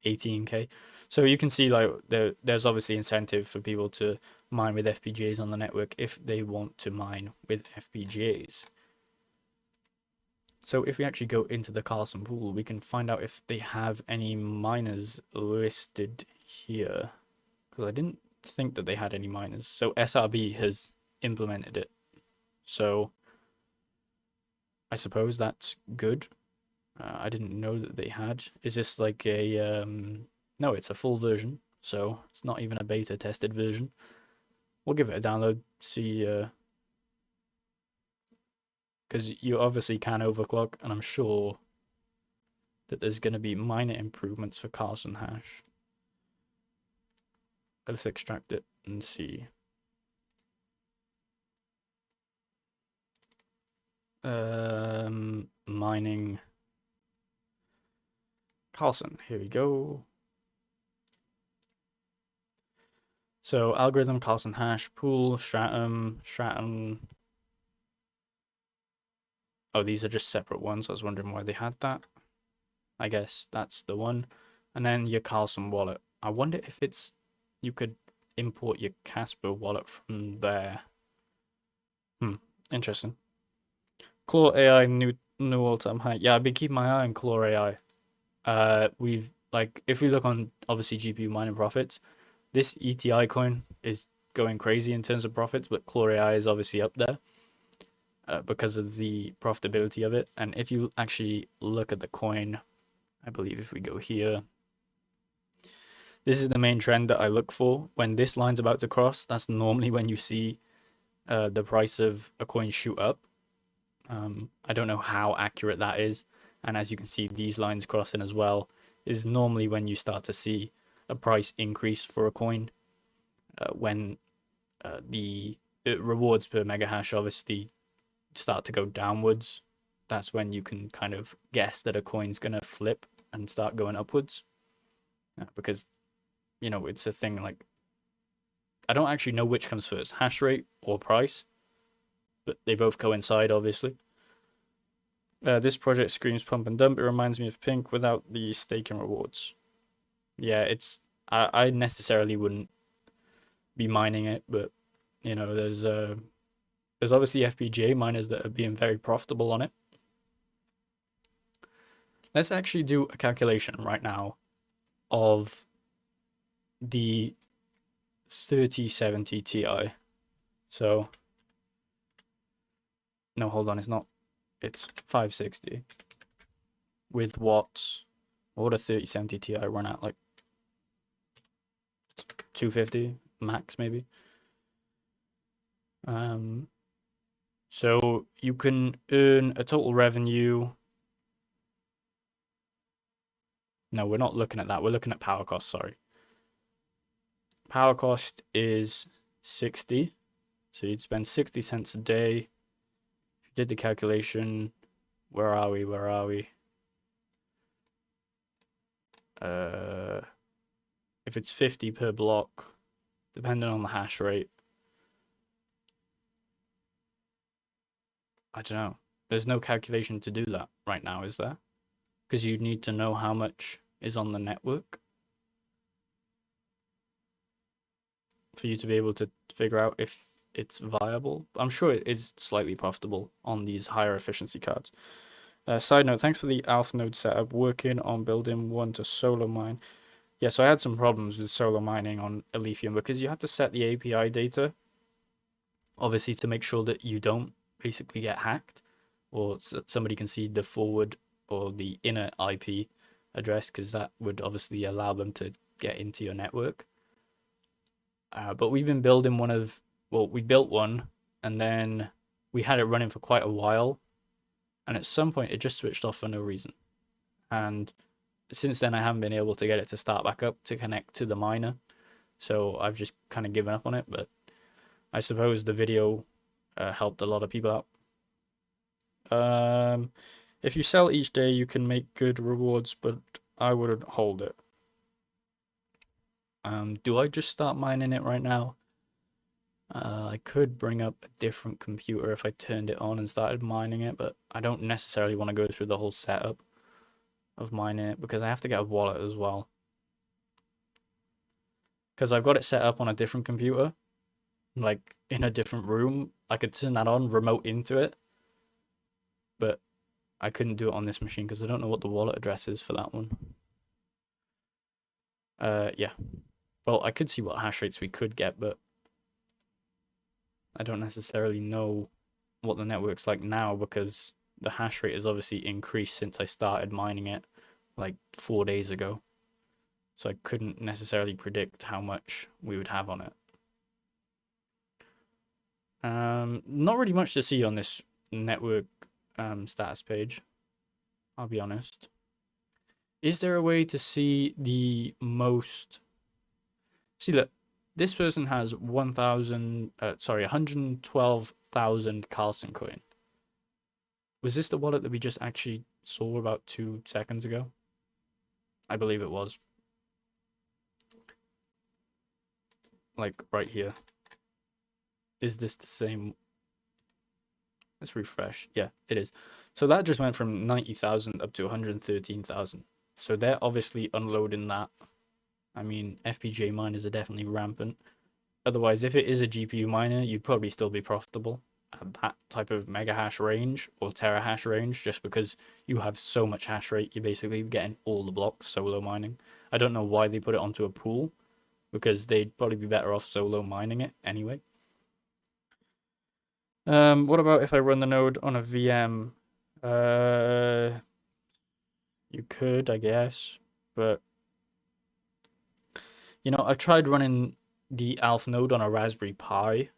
18k. So you can see like there's obviously incentive for people to mine with FPGAs on the network if they want to mine with FPGAs. So if we actually go into the Karlsen pool, we can find out if they have any miners listed here, because I didn't think that they had any miners. So SRB has implemented it, so I suppose that's good. I didn't know that they had. Is this like a no, it's a full version, so it's not even a beta tested version. We'll give it a download, see, because you obviously can overclock, and I'm sure that there's going to be minor improvements for Karlsen hash. Let's extract it and see. Mining Karlsen, here we go. So algorithm, Karlsen hash, pool, stratum. Oh, these are just separate ones. I was wondering why they had that. I guess that's the one. And then your Karlsen wallet. I wonder if you could import your Kaspa wallet from there. Interesting. Claw AI new all-time high. Yeah, I've been keeping my eye on Claw AI. We've like if we look on obviously GPU mining profits, this ETI coin is going crazy in terms of profits, but Claw AI is obviously up there because of the profitability of it. And if you actually look at the coin, I believe if we go here, this is the main trend that I look for. When this line's about to cross, that's normally when you see the price of a coin shoot up. I don't know how accurate that is. And as you can see, these lines crossing as well is normally when you start to see a price increase for a coin. When the rewards per mega hash obviously start to go downwards, that's when you can kind of guess that a coin's going to flip and start going upwards. Because, it's a thing like, I don't actually know which comes first, hash rate or price, but they both coincide, obviously. This project screams pump and dump. It reminds me of Pink without the staking rewards. Yeah, I necessarily wouldn't be mining it, but there's obviously FPGA miners that are being very profitable on it. Let's actually do a calculation right now of the 3070 Ti. So no, hold on, it's not. It's 560 with watts. What would a 3070 Ti run at? Like 250 max, maybe. So you can earn a total revenue. No, we're not looking at that. We're looking at power cost, sorry. Power cost is 60. So you'd spend 60 cents a day. If you did the calculation, where are we? If it's 50 per block, depending on the hash rate, I don't know. There's no calculation to do that right now, is there? Because you need to know how much is on the network for you to be able to figure out if it's viable. I'm sure it is slightly profitable on these higher efficiency cards. Side note, thanks for the Alpha node setup. Working on building one to solo mine. Yeah, so I had some problems with solo mining on Alephium because you have to set the API data, obviously, to make sure that you don't basically get hacked or somebody can see the forward or the inner IP address, because that would obviously allow them to get into your network. But we've been building we built one and then we had it running for quite a while. And at some point it just switched off for no reason. And since then I haven't been able to get it to start back up to connect to the miner. So I've just kind of given up on it, but I suppose the video helped a lot of people out. If you sell each day, you can make good rewards, but I wouldn't hold it. Do I just start mining it right now? I could bring up a different computer if I turned it on and started mining it, but I don't necessarily want to go through the whole setup of mining it because I have to get a wallet as well. Because I've got it set up on a different computer, like in a different room. I could turn that on, remote into it, but I couldn't do it on this machine because I don't know what the wallet address is for that one. Yeah. Well, I could see what hash rates we could get, but I don't necessarily know what the network's like now because the hash rate has obviously increased since I started mining it like 4 days ago. So I couldn't necessarily predict how much we would have on it. Not really much to see on this network status page, I'll be honest. Is there a way to see the most? See, look, this person has 112,000 Karlsen coin. Was this the wallet that we just actually saw about 2 seconds ago? I believe it was. Like right here. Is this the same? Let's refresh. Yeah, it is. So that just went from 90,000 up to 113,000. So they're obviously unloading that. I mean, FPGA miners are definitely rampant. Otherwise, if it is a GPU miner, you'd probably still be profitable at that type of mega hash range or terahash range, just because you have so much hash rate, you're basically getting all the blocks solo mining. I don't know why they put it onto a pool, because they'd probably be better off solo mining it anyway. What about if I run the node on a VM? You could, I guess, but I've tried running the Alf node on a Raspberry Pi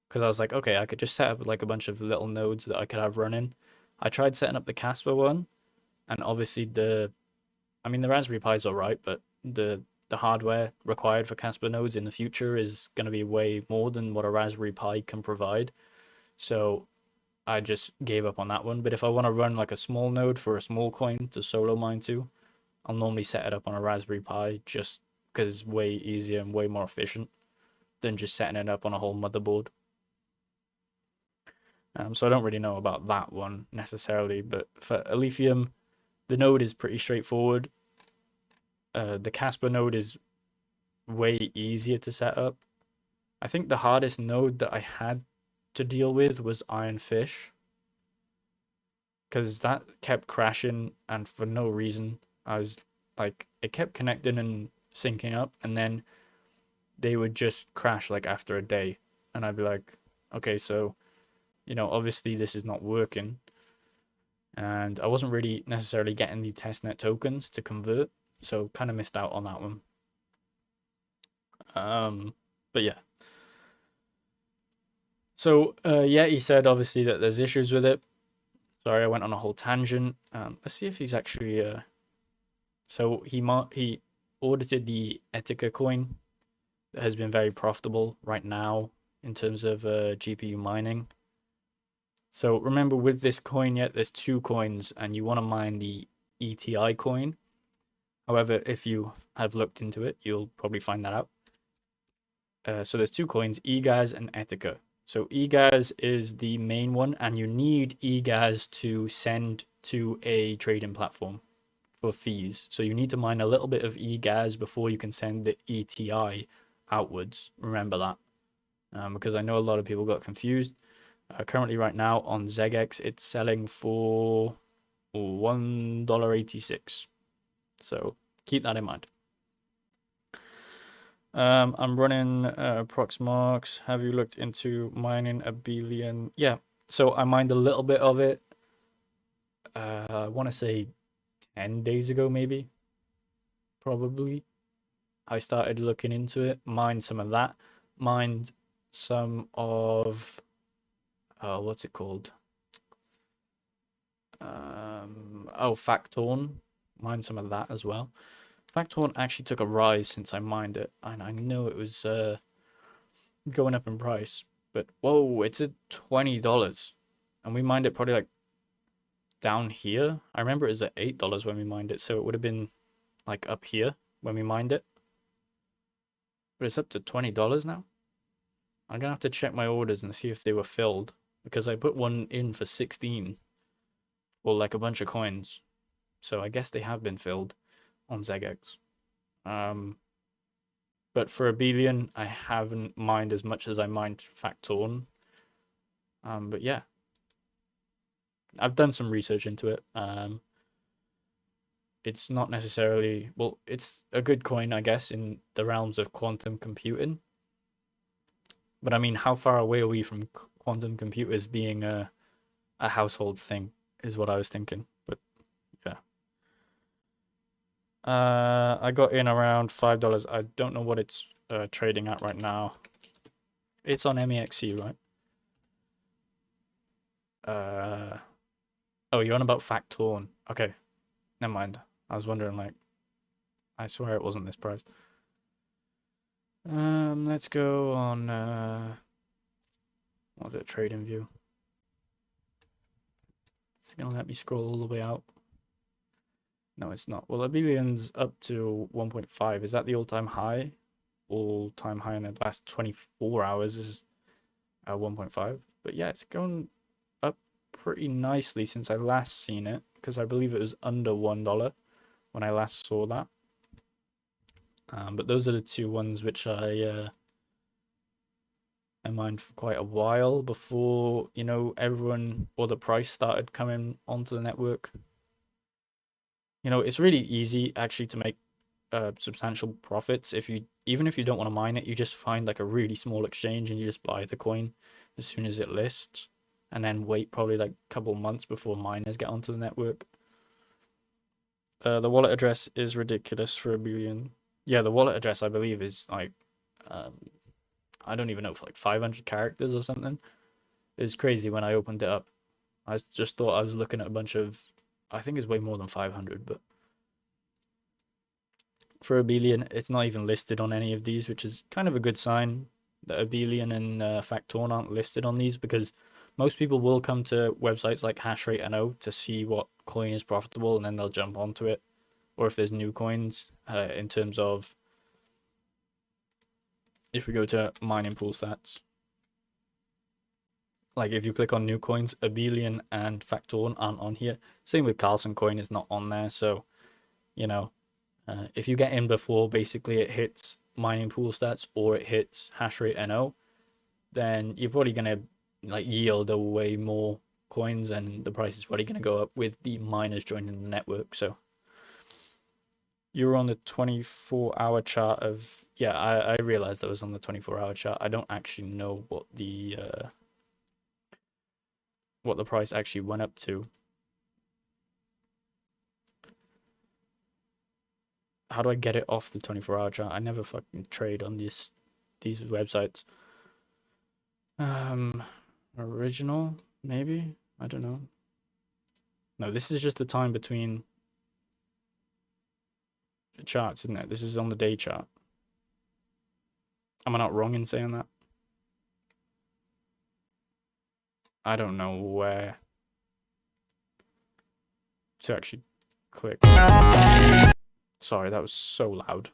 because I was like, okay, I could just set up like a bunch of little nodes that I could have running. I tried setting up the Kaspa one, and obviously the Raspberry Pi is all right, but the hardware required for Kaspa nodes in the future is going to be way more than what a Raspberry Pi can provide. So I just gave up on that one. But if I want to run like a small node for a small coin to solo mine to, I'll normally set it up on a Raspberry Pi just because it's way easier and way more efficient than just setting it up on a whole motherboard. So I don't really know about that one necessarily, but for Alephium, the node is pretty straightforward. The Casper node is way easier to set up. I think the hardest node that I had to deal with was Ironfish, because that kept crashing and for no reason. I was like, it kept connecting and syncing up, and then they would just crash like after a day, and I'd be like, okay, so obviously this is not working, and I wasn't really necessarily getting the testnet tokens to convert, so kind of missed out on that one. But yeah. So yeah, he said obviously that there's issues with it. Sorry, I went on a whole tangent. Let's see if he's actually. So he audited the Etika coin that has been very profitable right now in terms of GPU mining. So remember, with this coin, yet there's two coins, and you want to mine the ETI coin. However, if you have looked into it, you'll probably find that out. So there's two coins, eGaz and Etika. So eGaz is the main one, and you need eGaz to send to a trading platform for fees. So you need to mine a little bit of eGaz before you can send the ETI outwards. Remember that, because I know a lot of people got confused. Currently, right now on ZegX, it's selling for $1.86. So keep that in mind. I'm running Proxmox. Have you looked into mining Abelian? Yeah, so I mined a little bit of it. I want to say 10 days ago, maybe. Probably. I started looking into it, mined some of that, mined some of what's it called? Factorn. Mined some of that as well. Factorn actually took a rise since I mined it, and I know it was going up in price. But whoa, it's at $20, and we mined it probably like down here. I remember it was at $8 when we mined it, so it would have been like up here when we mined it. But it's up to $20 now. I'm gonna have to check my orders and see if they were filled, because I put one in for 16, or like a bunch of coins. So I guess they have been filled on ZegX. But for Abelian, I haven't mined as much as I mined Factorn. But yeah, I've done some research into it. It's not necessarily, well, it's a good coin, I guess, in the realms of quantum computing. But I mean, how far away are we from quantum computers being a household thing, is what I was thinking. But yeah. I got in around $5. I don't know what it's trading at right now. It's on MEXC, right? Oh, you're on about Factorn. Okay, never mind. I was wondering, like, I swear it wasn't this price. Let's go on, what's it, trading view. It's gonna let me scroll all the way out. No, it's not. Well, Abelion's up to 1.5. Is that the all-time high? All-time high in the last 24 hours is 1.5. But yeah, it's going up pretty nicely since I last seen it, because I believe it was under $1 when I last saw that. But those are the two ones which I mined for quite a while before, you know, everyone or the price started coming onto the network. You know, it's really easy actually to make substantial profits if you, even if you don't want to mine it, you just find like a really small exchange and you just buy the coin as soon as it lists, and then wait probably like a couple months before miners get onto the network. The wallet address is ridiculous for Abelian. Yeah, the wallet address I believe is like I don't even know, for like 500 characters or something. It's crazy. When I opened it up, I just thought I was looking at a bunch of, I think it's way more than 500, but for Abelian, it's not even listed on any of these, which is kind of a good sign that Abelian and Factorn aren't listed on these, because most people will come to websites like Hashrate.no to see what coin is profitable, and then they'll jump onto it, or if there's new coins. In terms of, if we go to mining pool stats, like if you click on new coins, Abelian and Factorn aren't on here. Same with Karlsen coin is not on there. So, you know, if you get in before basically it hits mining pool stats or it hits Hashrate.no, then you're probably gonna like yield away more coins, and the price is probably gonna go up with the miners joining the network. So you're on the 24-hour chart of, yeah, I realized that was on the 24-hour chart. I don't actually know what the price actually went up to. How do I get it off the 24-hour chart? I never fucking trade on these websites. Original, maybe? I don't know. No, this is just the time between the charts, isn't it? This is on the day chart. Am I not wrong in saying that? I don't know where to actually click. Sorry, that was so loud.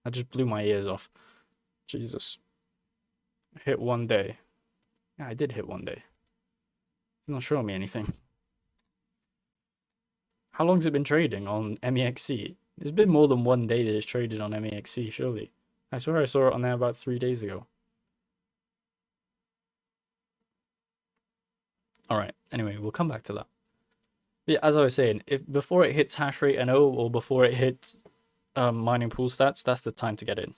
That just blew my ears off. Jesus. Hit one day. Yeah, I did hit one day. It's not showing me anything. How long's it been trading on MEXC? It's been more than one day that it's traded on MEXC, surely. I swear I saw it on there about 3 days ago. Alright, anyway, we'll come back to that. Yeah, as I was saying, if before it hits Hashrate.no or before it hits mining pool stats, that's the time to get in.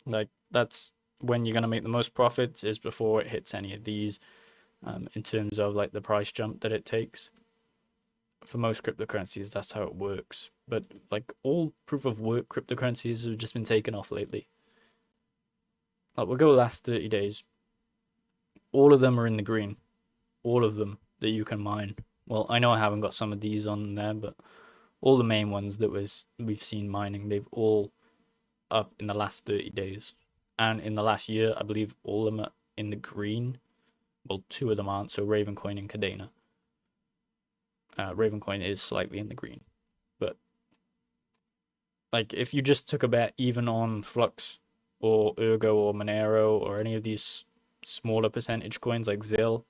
Like, that's when you're going to make the most profits, is before it hits any of these, in terms of like the price jump that it takes. For most cryptocurrencies, that's how it works. But like all proof of work cryptocurrencies have just been taken off lately. Like, we'll go last 30 days. All of them are in the green. All of them that you can mine. Well, I know I haven't got some of these on there, but all the main ones that we've seen mining, they've all up in the last 30 days. And in the last year, I believe all of them are in the green. Well, two of them aren't, so Ravencoin and Cadena. Ravencoin is slightly in the green. But like, if you just took a bet even on Flux or Ergo or Monero or any of these smaller percentage coins like ZIL,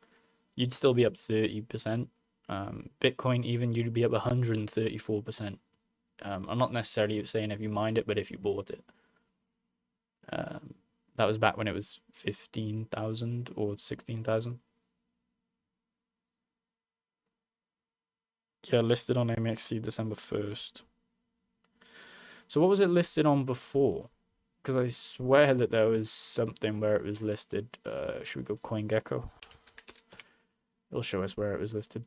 you'd still be up 30%. Bitcoin even, you'd be up 134%. I'm not necessarily saying if you mined it, but if you bought it. That was back when it was 15,000 or 16,000. Yeah, listed on MEXC December 1st. So what was it listed on before? Because I swear that there was something where it was listed. Should we go CoinGecko? It'll show us where it was listed.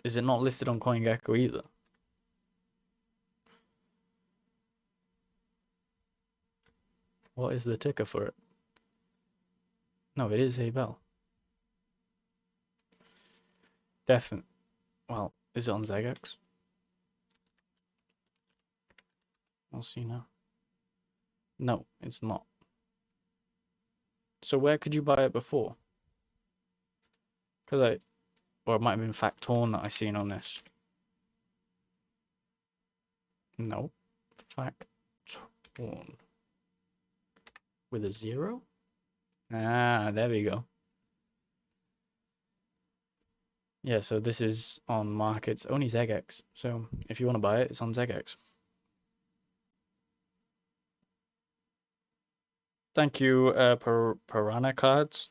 Is it not listed on CoinGecko either? What is the ticker for it? No, it is Abel. Definitely. Well, is it on Zegex? I'll see now. No, it's not. So where could you buy it before? Or it might have been Factorn that I seen on this. No, Factorn with a 0. Ah, there we go. Yeah, so this is on markets, only ZX. So if you want to buy it, it's on ZX. Thank you, Piranha Cards.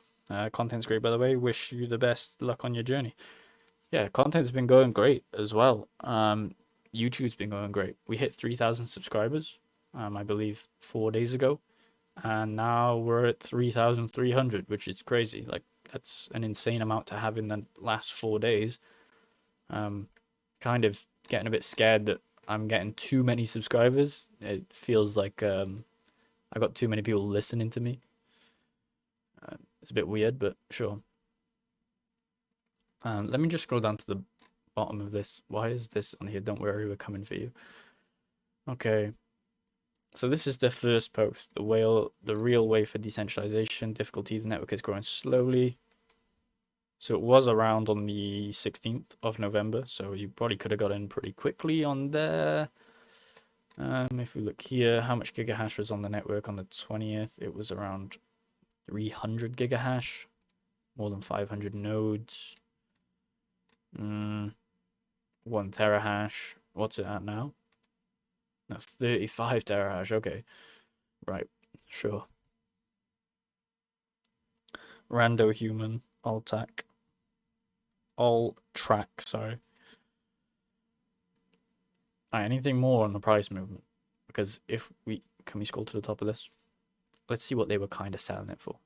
Content's great, by the way. Wish you the best luck on your journey. Yeah, content's been going great as well. YouTube's been going great. We hit 3,000 subscribers, I believe 4 days ago, and now we're at 3,300, which is crazy. Like, that's an insane amount to have in the last 4 days. Kind of getting a bit scared that I'm getting too many subscribers. It feels like I got too many people listening to me. It's a bit weird, but sure. Let me just scroll down to the bottom of this. Why is this on here? Don't worry, we're coming for you. Okay. So this is the first post. The real way for decentralization. Difficulty, the network is growing slowly. So it was around on the 16th of November. So you probably could have got in pretty quickly on there. If we look here, how much gigahash was on the network on the 20th? It was around 300 gigahash, more than 500 nodes. 1 terahash. What's it at now? No, 35 terahash. Okay, right, sure. Rando human, all track. Sorry. Anything more on the price movement? Because can we scroll to the top of this? Let's see what they were kind of selling it for.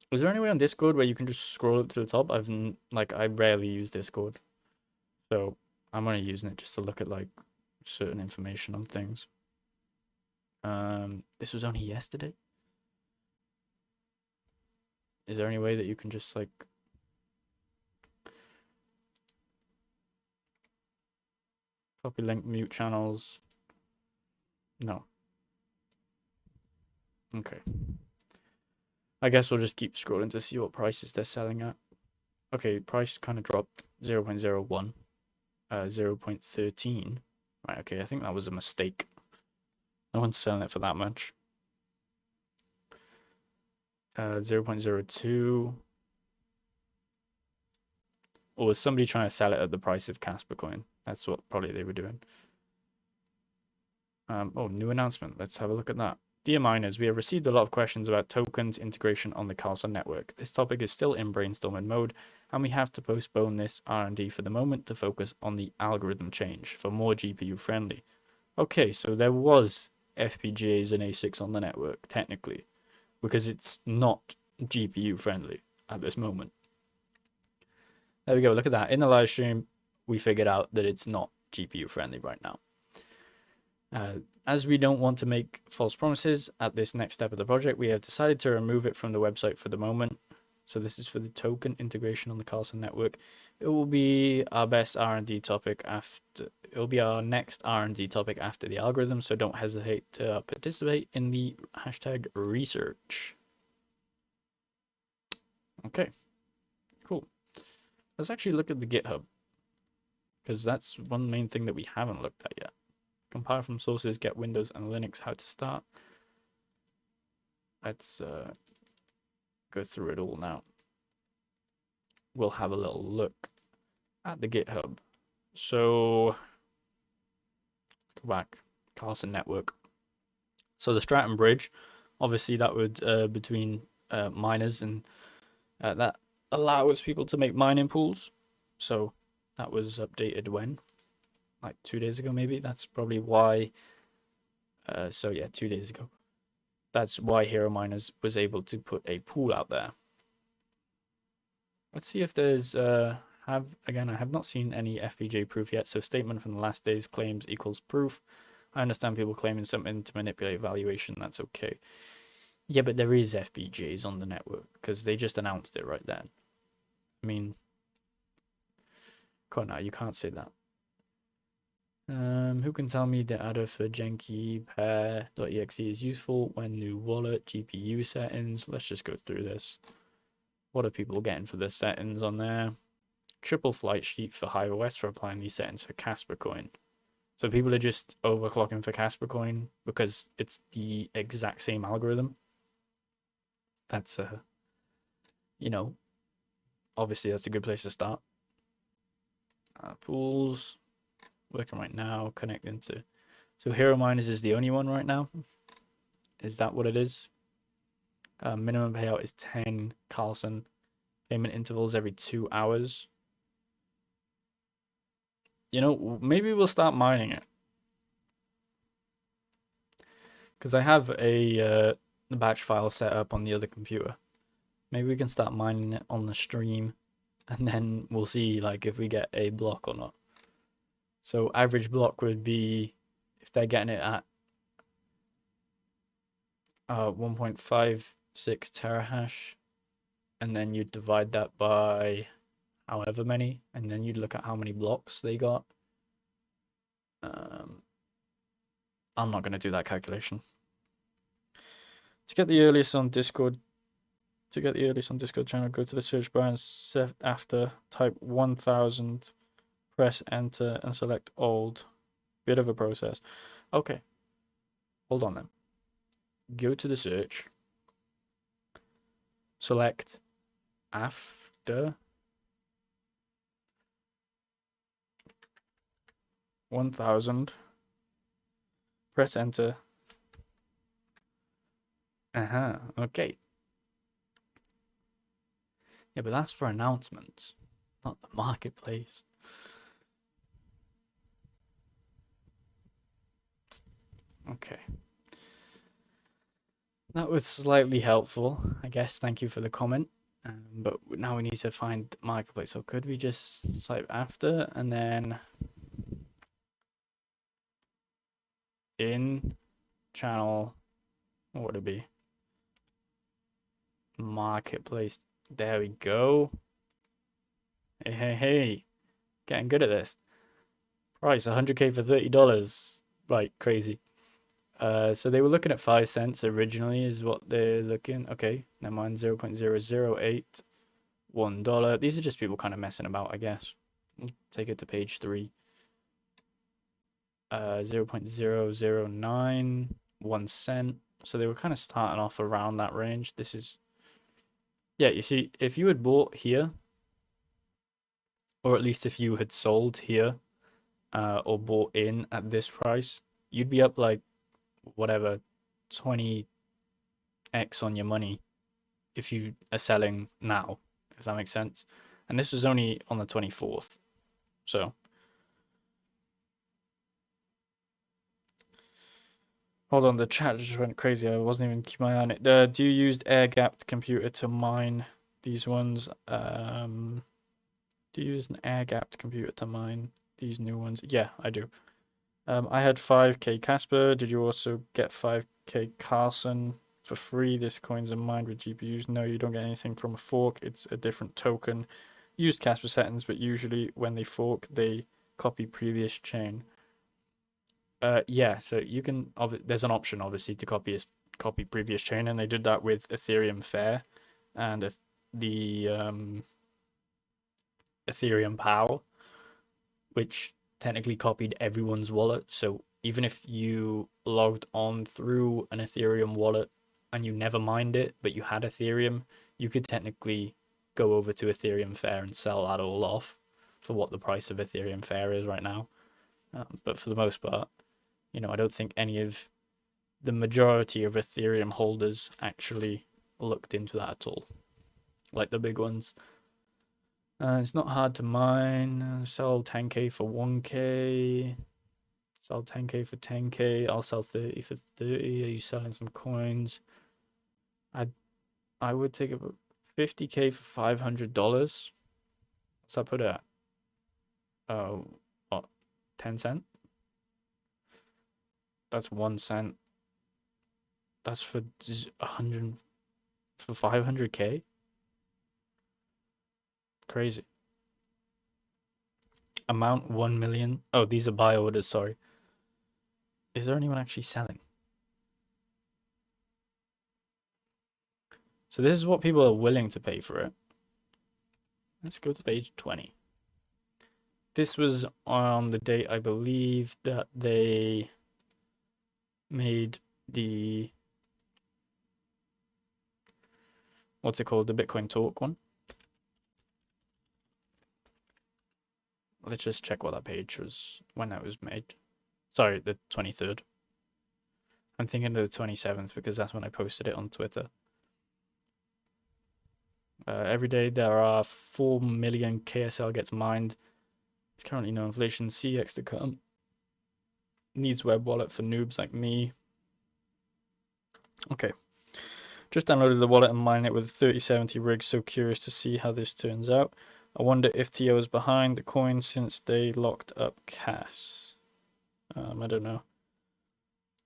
Is there any way on Discord where you can just scroll up to the top? I rarely use Discord, so I'm only using it just to look at like certain information on things. This was only yesterday. Is there any way that you can just like copy link, mute channels? No. Okay. I guess we'll just keep scrolling to see what prices they're selling at. Okay, price kind of dropped 0.01, 0.13. Right, okay, I think that was a mistake. No one's selling it for that much. 0.02. Or was somebody trying to sell it at the price of Kaspa coin? That's what probably they were doing. Oh, new announcement. Let's have a look at that. Dear miners, we have received a lot of questions about tokens integration on the Karlsen network. This topic is still in brainstorming mode, and we have to postpone this R&D for the moment to focus on the algorithm change for more GPU friendly. Okay, so there was FPGAs and ASICs on the network, technically, because it's not GPU friendly at this moment. There we go, look at that. In the live stream, we figured out that it's not GPU friendly right now. As we don't want to make false promises at this next step of the project, we have decided to remove it from the website for the moment. So this is for the token integration on the Karlsen network. It will be our best R&D topic after. It will be our next R&D topic after the algorithm. So don't hesitate to participate in the hashtag research. Okay, cool. Let's actually look at the GitHub, because that's one main thing that we haven't looked at yet. Compile from sources, get Windows and Linux, how to start. Let's go through it all now. We'll have a little look at the GitHub. So, go back, Karlsen network. So the Stratton bridge, obviously that would between miners, and that allows people to make mining pools. So that was updated when? Like 2 days ago, maybe. That's probably why. So yeah, 2 days ago. That's why Hero Miners was able to put a pool out there. Let's see if there's again, I have not seen any FPGA proof yet. So statement from the last day's claims equals proof. I understand people claiming something to manipulate valuation. That's okay. Yeah, but there is FPGAs on the network because they just announced it right then. I mean, come on now, you can't say that. Who can tell me the adder for Genki pair.exe is useful when new wallet GPU settings? Let's just go through this. What are people getting for the settings on there? Triple flight sheet for iOS for applying these settings for Kaspa coin. So people are just overclocking for Kaspa coin because it's the exact same algorithm. That's you know, obviously that's a good place to start. Pools, working right now, connecting to. So Hero Miners is the only one right now. Is that what it is? Minimum payout is 10 Karlsen. Payment intervals every 2 hours. You know, maybe we'll start mining it. Because I have a batch file set up on the other computer. Maybe we can start mining it on the stream. And then we'll see like if we get a block or not. So average block would be, if they're getting it at 1.56 terahash, and then you divide that by however many, and then you'd look at how many blocks they got. I'm not going to do that calculation. To get the earliest on Discord, channel, go to the search bar and set after, type 1000, press enter, and select old. Bit of a process. Okay, hold on then. Go to the search, select after 1000, press enter. Okay. Yeah, but that's for announcements, not the marketplace. Okay. That was slightly helpful, I guess. Thank you for the comment. But now we need to find marketplace. So could we just swipe after and then in channel, what would it be? Marketplace. There we go. Hey. Getting good at this. Price 100k for $30. Right, crazy. So they were looking at 5 cents originally is what they're looking. Okay, never mind. 0.008, $1. These are just people kind of messing about, I guess. We'll take it to page 3. 0.009, 1 cent. So they were kind of starting off around that range. This is, yeah, you see, if you had bought here, or at least if you had sold here, or bought in at this price, you'd be up like whatever 20x on your money if you are selling now, if that makes sense. And this was only on the 24th. So hold on, the chat just went crazy. I wasn't even keeping my eye on it. Do you use air-gapped computer to mine these ones? Do you use an air-gapped computer to mine these new ones? Yeah, I do. I had 5k Kaspa. Did you also get 5k Karlsen for free? This coin's in mined with GPUs. No, you don't get anything from a fork. It's a different token. Used Kaspa settings, but usually when they fork, they copy previous chain. Yeah, so you can. There's an option obviously to copy previous chain, and they did that with Ethereum Fair, and the Ethereum POW, which technically copied everyone's wallet. So even if you logged on through an Ethereum wallet and you never mined it, but you had Ethereum, you could technically go over to Ethereum Fair and sell that all off for what the price of Ethereum Fair is right now. But for the most part, you know, I don't think the majority of Ethereum holders actually looked into that at all, like the big ones. It's not hard to mine. Sell 10k for 1k. Sell 10k for 10k. I'll sell 30 for 30. Are you selling some coins? I would take about 50k for $500. What's that put it at? What? 10 cent? That's 1 cent. That's for 100 for 500k. Crazy. Amount 1 million. Oh, these are buy orders, sorry. Is there anyone actually selling? So this is what people are willing to pay for it. Let's go to page 20. This was on the date, I believe, that they made the, what's it called? The Bitcoin Talk one. Let's just check what that page was, when that was made. Sorry, the 23rd. I'm thinking of the 27th because that's when I posted it on Twitter. Every day there are 4 million KSL gets mined. It's currently no inflation. CX to come. Needs web wallet for noobs like me. Okay. Just downloaded the wallet and mined it with 3070 rig, so curious to see how this turns out. I wonder if TO is behind the coin since they locked up Cas. I don't know.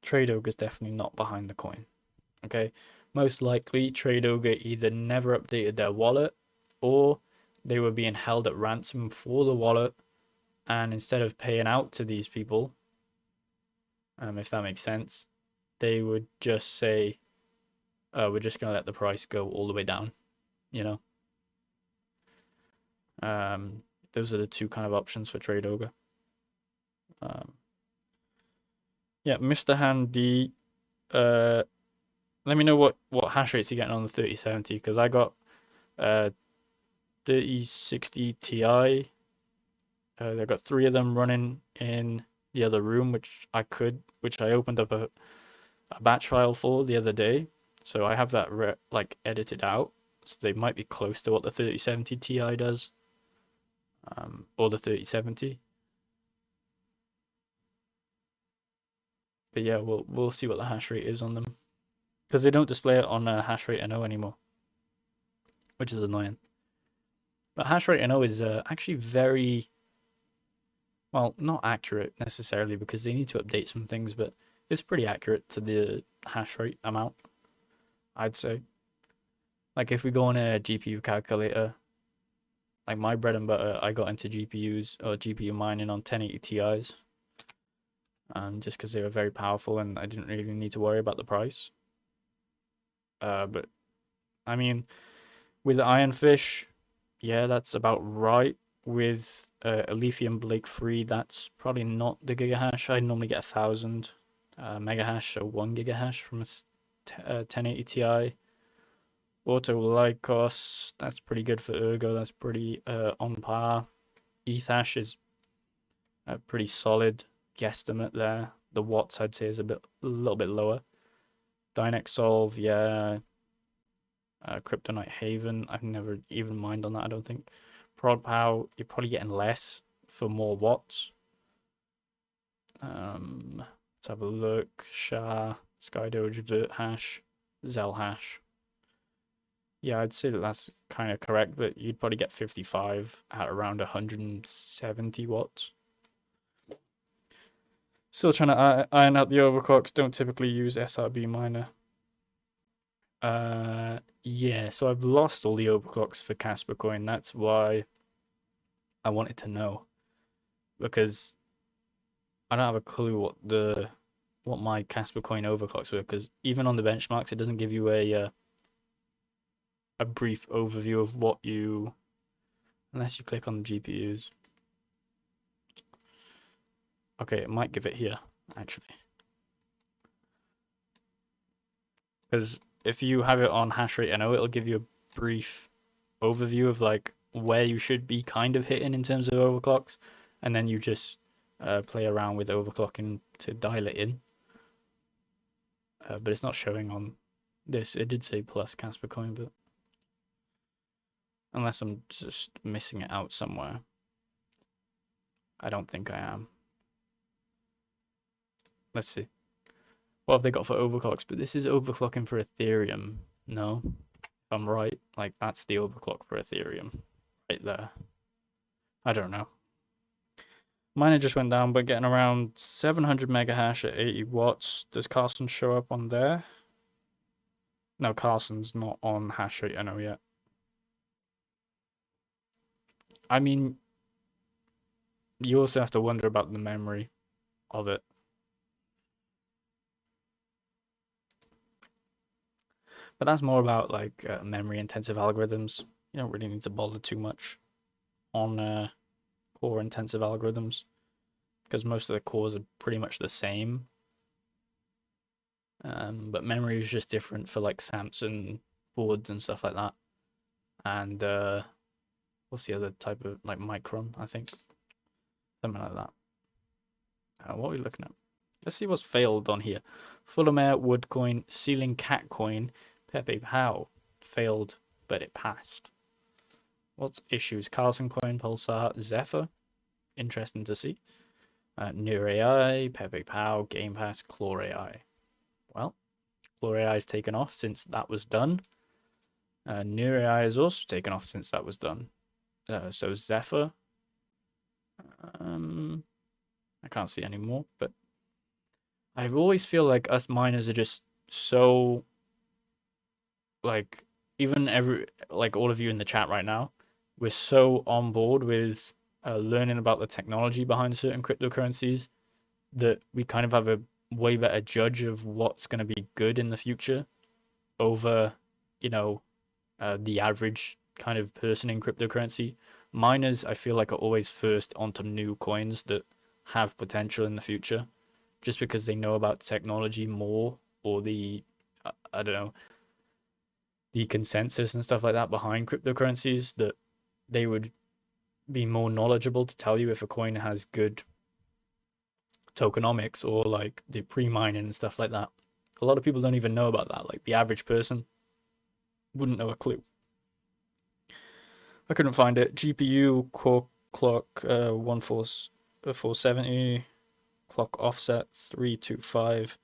TradeOg is definitely not behind the coin. Okay. Most likely, TradeOg either never updated their wallet or they were being held at ransom for the wallet, and instead of paying out to these people, if that makes sense, they would just say, we're just going to let the price go all the way down, you know? Those are the two kind of options for TradeOg. Yeah, Mr. Handy, let me know what hash rates you're getting on the 3070, because I got 3060 Ti. They've got 3 of them running in the other room, which I opened up a batch file for the other day. So I have that like edited out. So they might be close to what the 3070 Ti does, or the 3070. But yeah, we'll see what the hash rate is on them, because they don't display it on hash rate NO anymore, which is annoying. But hash rate NO is actually very, well, not accurate necessarily, because they need to update some things, but it's pretty accurate to the hash rate amount, I'd say. Like if we go on a GPU calculator, like my bread and butter, I got into GPUs or GPU mining on 1080 Ti's, just because they were very powerful and I didn't really need to worry about the price. But I mean, with Ironfish, yeah, that's about right. With a Lithium Blake 3, that's probably not the gigahash. I normally get 1,000 megahash or 1 gigahash from a 1080 Ti. Auto Lycos, that's pretty good for Ergo. That's pretty on par. Ethash is a pretty solid guesstimate there. The watts, I'd say, is a little bit lower. Dynexolve, yeah. Kryptonite Haven, I've never even mined on that, I don't think. ProdPow, you're probably getting less for more watts. Let's have a look. SHA, Skydoge, VertHash, Zelhash. Yeah, I'd say that's kind of correct, but you'd probably get 55 at around 170 watts. Still trying to iron out the overclocks. Don't typically use SRB miner. Yeah, so I've lost all the overclocks for Kaspa coin. That's why I wanted to know, because I don't have a clue what my Kaspa coin overclocks were, because even on the benchmarks, it doesn't give you a brief overview of what you, unless you click on the GPUs. Okay, it might give it here, actually. Because if you have it on hash rate NO, it'll give you a brief overview of like where you should be kind of hitting in terms of overclocks, and then you just play around with overclocking to dial it in. But it's not showing on this. It did say plus Kaspa coin, but unless I'm just missing it out somewhere. I don't think I am. Let's see. What have they got for overclocks? But this is overclocking for Ethereum. No, if I'm right, like that's the overclock for Ethereum right there. I don't know. Miner just went down, but getting around 700 megahash at 80 watts. Does Karlsen show up on there? No, Karlsen's not on hash rate NO yet. I mean, you also have to wonder about the memory of it. But that's more about like memory intensive algorithms. You don't really need to bother too much on core intensive algorithms because most of the cores are pretty much the same. But memory is just different for like Samsung boards and stuff like that. And what's the other type of like Micron? I think something like that. What are we looking at? Let's see what's failed on here. Fullermare, Woodcoin, Ceiling Cat Coin, Pepe Pow failed, but it passed. What's issues? Karlsen Coin, Pulsar, Zephyr. Interesting to see. Near AI, Pepe Pow, Game Pass, Chlor AI. Well, Chlor AI has taken off since that was done. Near AI has also taken off since that was done. So Zephyr. I can't see any more, but I always feel like us miners are just so like even like all of you in the chat right now, we're so on board with learning about the technology behind certain cryptocurrencies that we kind of have a way better judge of what's going to be good in the future over, you know, the average kind of person in cryptocurrency. Miners, I feel like, are always first onto new coins that have potential in the future, just because they know about technology more or the, I don't know, the consensus and stuff like that behind cryptocurrencies, that they would be more knowledgeable to tell you if a coin has good tokenomics or like the pre-mining and stuff like that. A lot of people don't even know about that. Like the average person wouldn't know a clue. I couldn't find it. GPU core clock 470, clock offset 325,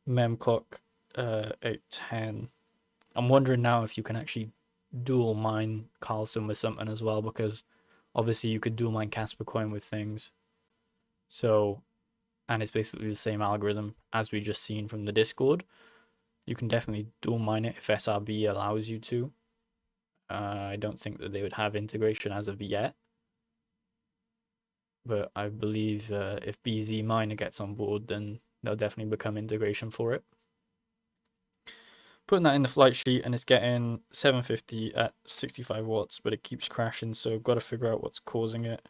mem clock 810. I'm wondering now if you can actually dual mine Karlsen with something as well, because obviously you could dual mine Kaspa coin with things. So, and it's basically the same algorithm as we just seen from the Discord. You can definitely dual mine it if SRB allows you to. I don't think that they would have integration as of yet, but I believe if BZ Miner gets on board, then there'll definitely become integration for it. Putting that in the flight sheet, and it's getting 750 at 65 watts, but it keeps crashing, so I've got to figure out what's causing it.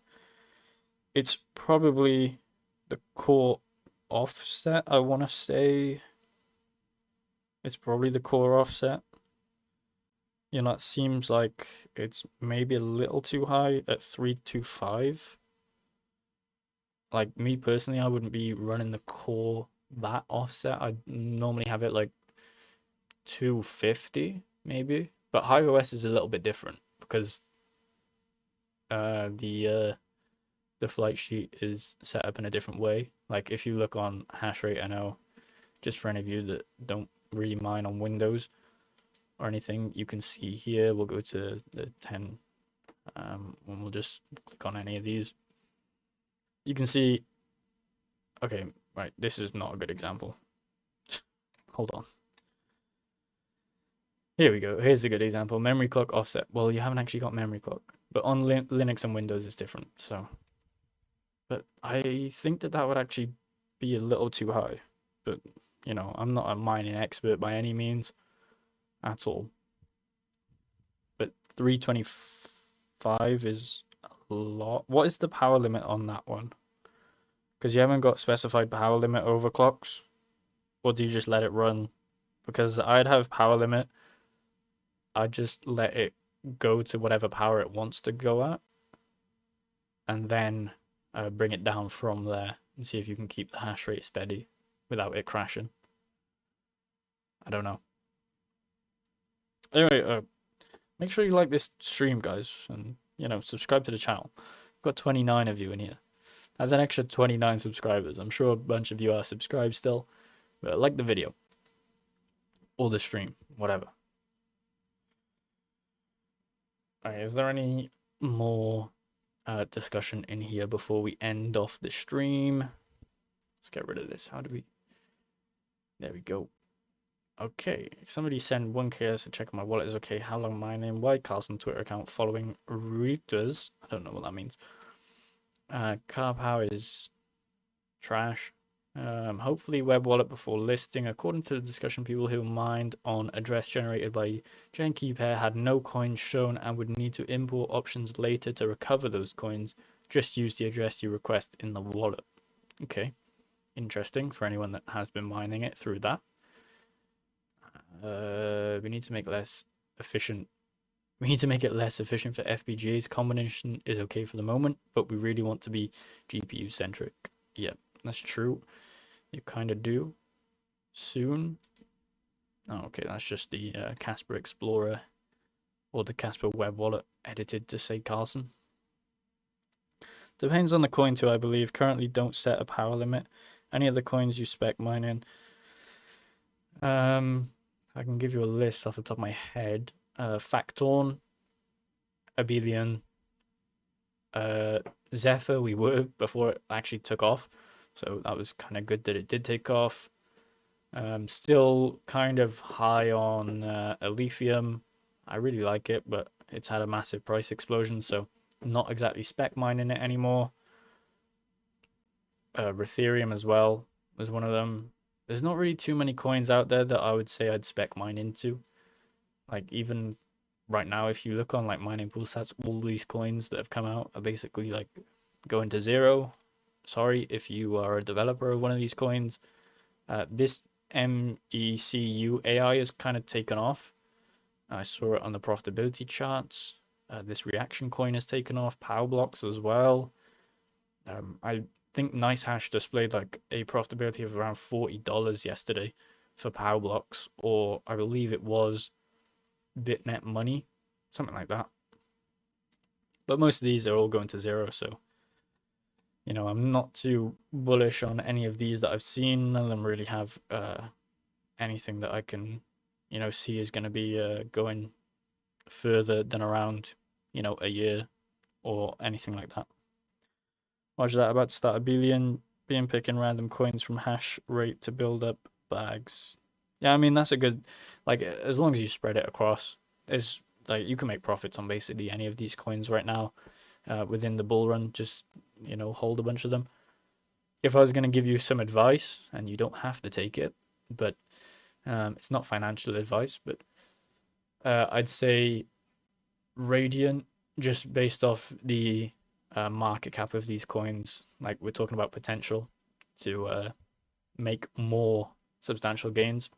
It's probably the core offset, I want to say. It's probably the core offset. You know, it seems like it's maybe a little too high at 325. Like me personally, I wouldn't be running the core that offset. I'd normally have it like 250 maybe, but HiOS is a little bit different because the flight sheet is set up in a different way. Like if you look on hash rate NO, just for any of you that don't really mine on Windows or anything, you can see here, we'll go to the 10, and we'll just click on any of these. You can see, okay, right, this is not a good example. Hold on. Here we go. Here's a good example. Memory clock offset. Well, you haven't actually got memory clock, but on Linux and Windows it's different. So, but I think that would actually be a little too high. But you know, I'm not a mining expert by any means, at all. But 325 is a lot. What is the power limit on that one? Because you haven't got specified power limit overclocks, or do you just let it run? Because I'd have power limit. I'd just let it go to whatever power it wants to go at, and then bring it down from there and see if you can keep the hash rate steady without it crashing. I don't know. Anyway, make sure you like this stream, guys, and you know, subscribe to the channel. We've got 29 of you in here. That's an extra 29 subscribers. I'm sure a bunch of you are subscribed still, but like the video or the stream, whatever. Alright, is there any more discussion in here before we end off the stream? Let's get rid of this. How do we... There we go. Okay, somebody send 1K to check my wallet is okay. How long my name? Why Karlsen Twitter account following routers? I don't know what that means. Car power is trash. Hopefully web wallet before listing. According to the discussion, people who mined on address generated by Genki pair had no coins shown and would need to import options later to recover those coins. Just use the address you request in the wallet. Okay, interesting for anyone that has been mining it through that. We need to make less efficient. We need to make it less efficient for FPGAs. Combination is okay for the moment, but we really want to be GPU centric. Yeah, that's true. You kind of do. Soon. Oh, okay, that's just the Kaspa Explorer or the Kaspa web wallet edited to say Karlsen. Depends on the coin too, I believe. Currently don't set a power limit. Any of the coins you spec mine in. I can give you a list off the top of my head. Factorn, Abelian, Zephyr we were before it actually took off. So that was kind of good that it did take off. Still kind of high on Alephium. I really like it, but it's had a massive price explosion, so not exactly spec mining it anymore. Ethereum as well was one of them. There's not really too many coins out there that I would say I'd spec mine into. Like even right now, if you look on like mining pool stats, all these coins that have come out are basically like going to zero. Sorry if you are a developer of one of these coins. This MECU AI is kind of taken off. I saw it on the profitability charts. This reaction coin has taken off. Power blocks as well. I think NiceHash displayed like a profitability of around $40 yesterday for power blocks, or I believe it was BitNet Money, something like that. But most of these are all going to zero, so you know, I'm not too bullish on any of these that I've seen. None of them really have anything that I can, you know, see is going to be going further than around, you know, a year or anything like that. Watch that, about to start a billion, being picking random coins from hash rate to build up bags. Yeah, I mean, that's a good, like, as long as you spread it across, it's like you can make profits on basically any of these coins right now within the bull run. Just, you know, hold a bunch of them. If I was going to give you some advice, and you don't have to take it, but it's not financial advice, but I'd say Radiant, just based off the market cap of these coins, like we're talking about potential to make more substantial gains.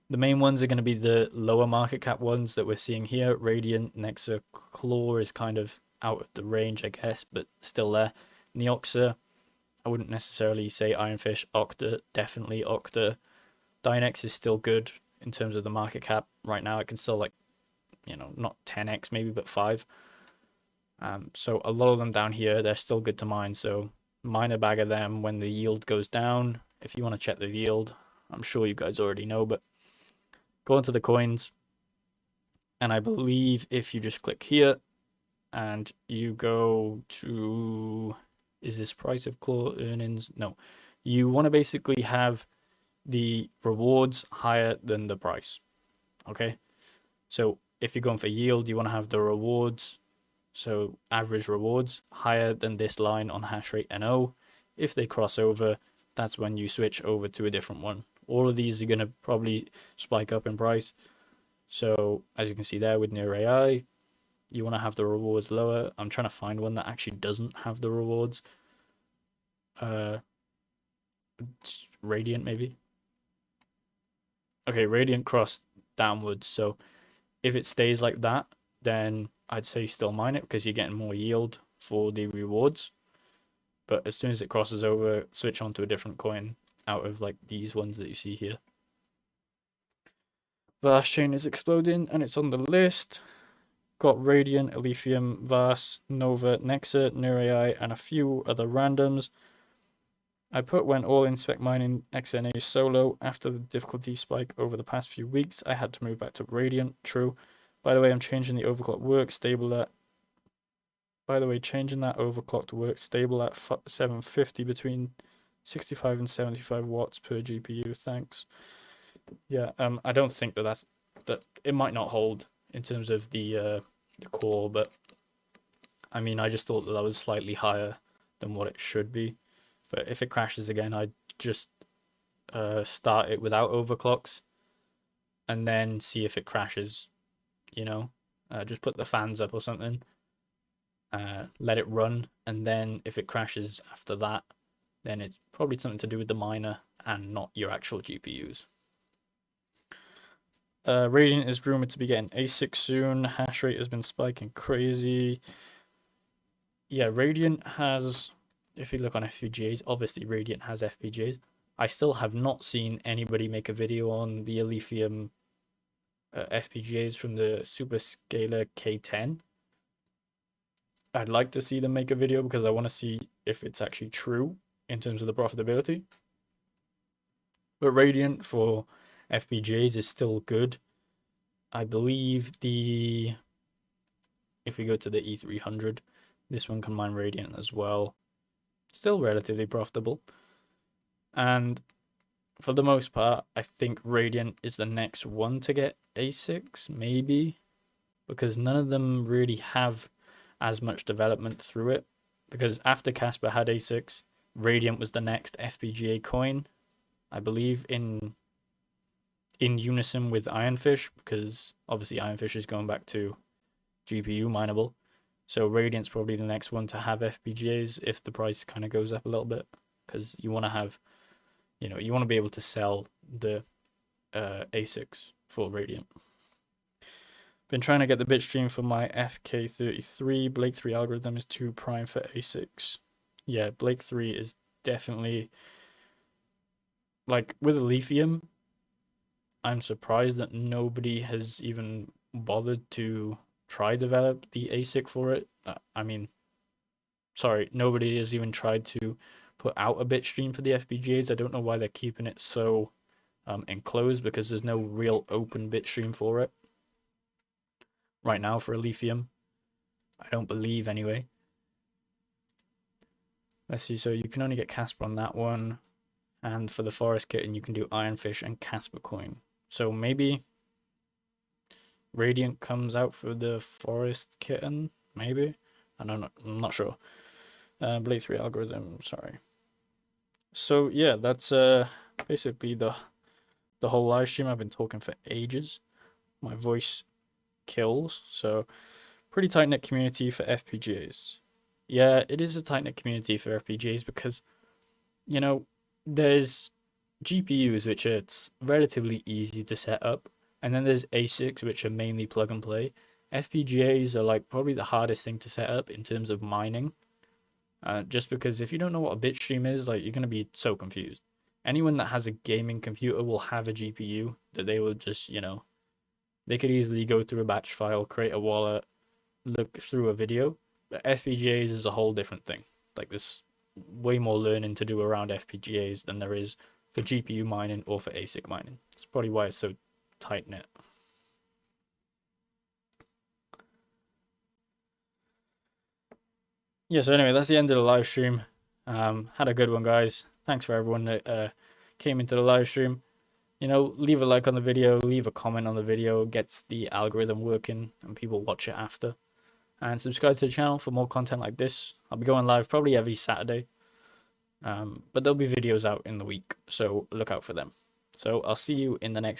The main ones are going to be the lower market cap ones that we're seeing here. Radiant, Nexa, Claw is kind of out of the range, I guess, but still there. Neoxa, I wouldn't necessarily say Ironfish. Octa, definitely Octa. Dynex is still good in terms of the market cap right now. It can still, like, you know, not 10x maybe, but 5. So a lot of them down here, they're still good to mine. So mine a bag of them when the yield goes down. If you want to check the yield, I'm sure you guys already know, but go into the coins. And I believe if you just click here and you go to, is this price of claw earnings? No, you want to basically have the rewards higher than the price. Okay, so if you're going for yield, you want to have the rewards, so average rewards, higher than this line on hash rate NO. If they cross over, that's when you switch over to a different one. All of these are going to probably spike up in price. So as you can see there with Near AI, you want to have the rewards lower. I'm trying to find one that actually doesn't have the rewards. Radiant maybe. Okay, Radiant crossed downwards, so if it stays like that, then I'd say still mine it because you're getting more yield for the rewards. But as soon as it crosses over, switch on to a different coin out of like these ones that you see here. Vast chain is exploding and it's on the list. Got Radiant, Alephium, Vast, Nova, Nexa, NeuroAI, and a few other randoms. I went all in spec mining XNA solo. After the difficulty spike over the past few weeks, I had to move back to Radiant. True. By the way, I'm changing the overclock work stable at. By the way, changing that overclock to work stable at 750 between 65 and 75 watts per GPU. Thanks. Yeah. I don't think that it might not hold in terms of the core, but I mean, I just thought that was slightly higher than what it should be. But if it crashes again, I'd just start it without overclocks and then see if it crashes, you know. Just put the fans up or something, let it run, and then if it crashes after that, then it's probably something to do with the miner and not your actual GPUs. Radiant is rumored to be getting ASIC soon. Hash rate has been spiking crazy. Yeah, Radiant has, if you look on FPGAs, obviously Radiant has FPGAs. I still have not seen anybody make a video on the Alephium FPGAs from the Superscalar K10. I'd like to see them make a video because I want to see if it's actually true in terms of the profitability. But Radiant for FPGAs is still good. I believe if we go to the E300, this one can mine Radiant as well. Still relatively profitable. And for the most part, I think Radiant is the next one to get ASICs, maybe, because none of them really have as much development through it. Because after Kaspa had ASICs, Radiant was the next FPGA coin, I believe, in unison with Ironfish, because obviously Ironfish is going back to GPU mineable. So Radiant's probably the next one to have FPGAs if the price kind of goes up a little bit, because you want to have, you want to be able to sell the ASICs for Radiant. Been trying to get the bit stream for my FK33. Blake 3 algorithm is too prime for ASICs. Yeah, Blake 3 is definitely, like, with Alephium, I'm surprised that nobody has even bothered to try develop the ASIC for it. I mean, sorry, nobody has even tried to put out a bit stream for the FPGAs. I don't know why they're keeping it so enclosed, because there's no real open bit stream for it right now for Alephium. I don't believe, anyway. Let's see, so you can only get Kaspa on that one, and for the Forest Kitten you can do Ironfish and Kaspa coin. So maybe Radiant comes out for the Forest Kitten, maybe? I don't know, I'm not sure. Blade 3 algorithm, sorry. So yeah, that's basically the whole live stream. I've been talking for ages. My voice kills, so pretty tight-knit community for FPGAs. Yeah, it is a tight-knit community for FPGAs because, there's GPUs which are relatively easy to set up, and then there's ASICs which are mainly plug and play. FPGAs are like probably the hardest thing to set up in terms of mining, just because if you don't know what a bit stream is, like, you're going to be so confused. Anyone that has a gaming computer will have a GPU that they will just, they could easily go through a batch file, create a wallet, look through a video. But FPGAs is a whole different thing. Like, there's way more learning to do around FPGAs than there is for GPU mining or for ASIC mining. That's probably why it's so tight-knit. Yeah, so anyway, that's the end of the live stream. Had a good one, guys. Thanks for everyone that came into the live stream. Leave a like on the video, leave a comment on the video, gets the algorithm working and people watch it after. And subscribe to the channel for more content like this. I'll be going live probably every Saturday. But there'll be videos out in the week, so look out for them. So I'll see you in the next video.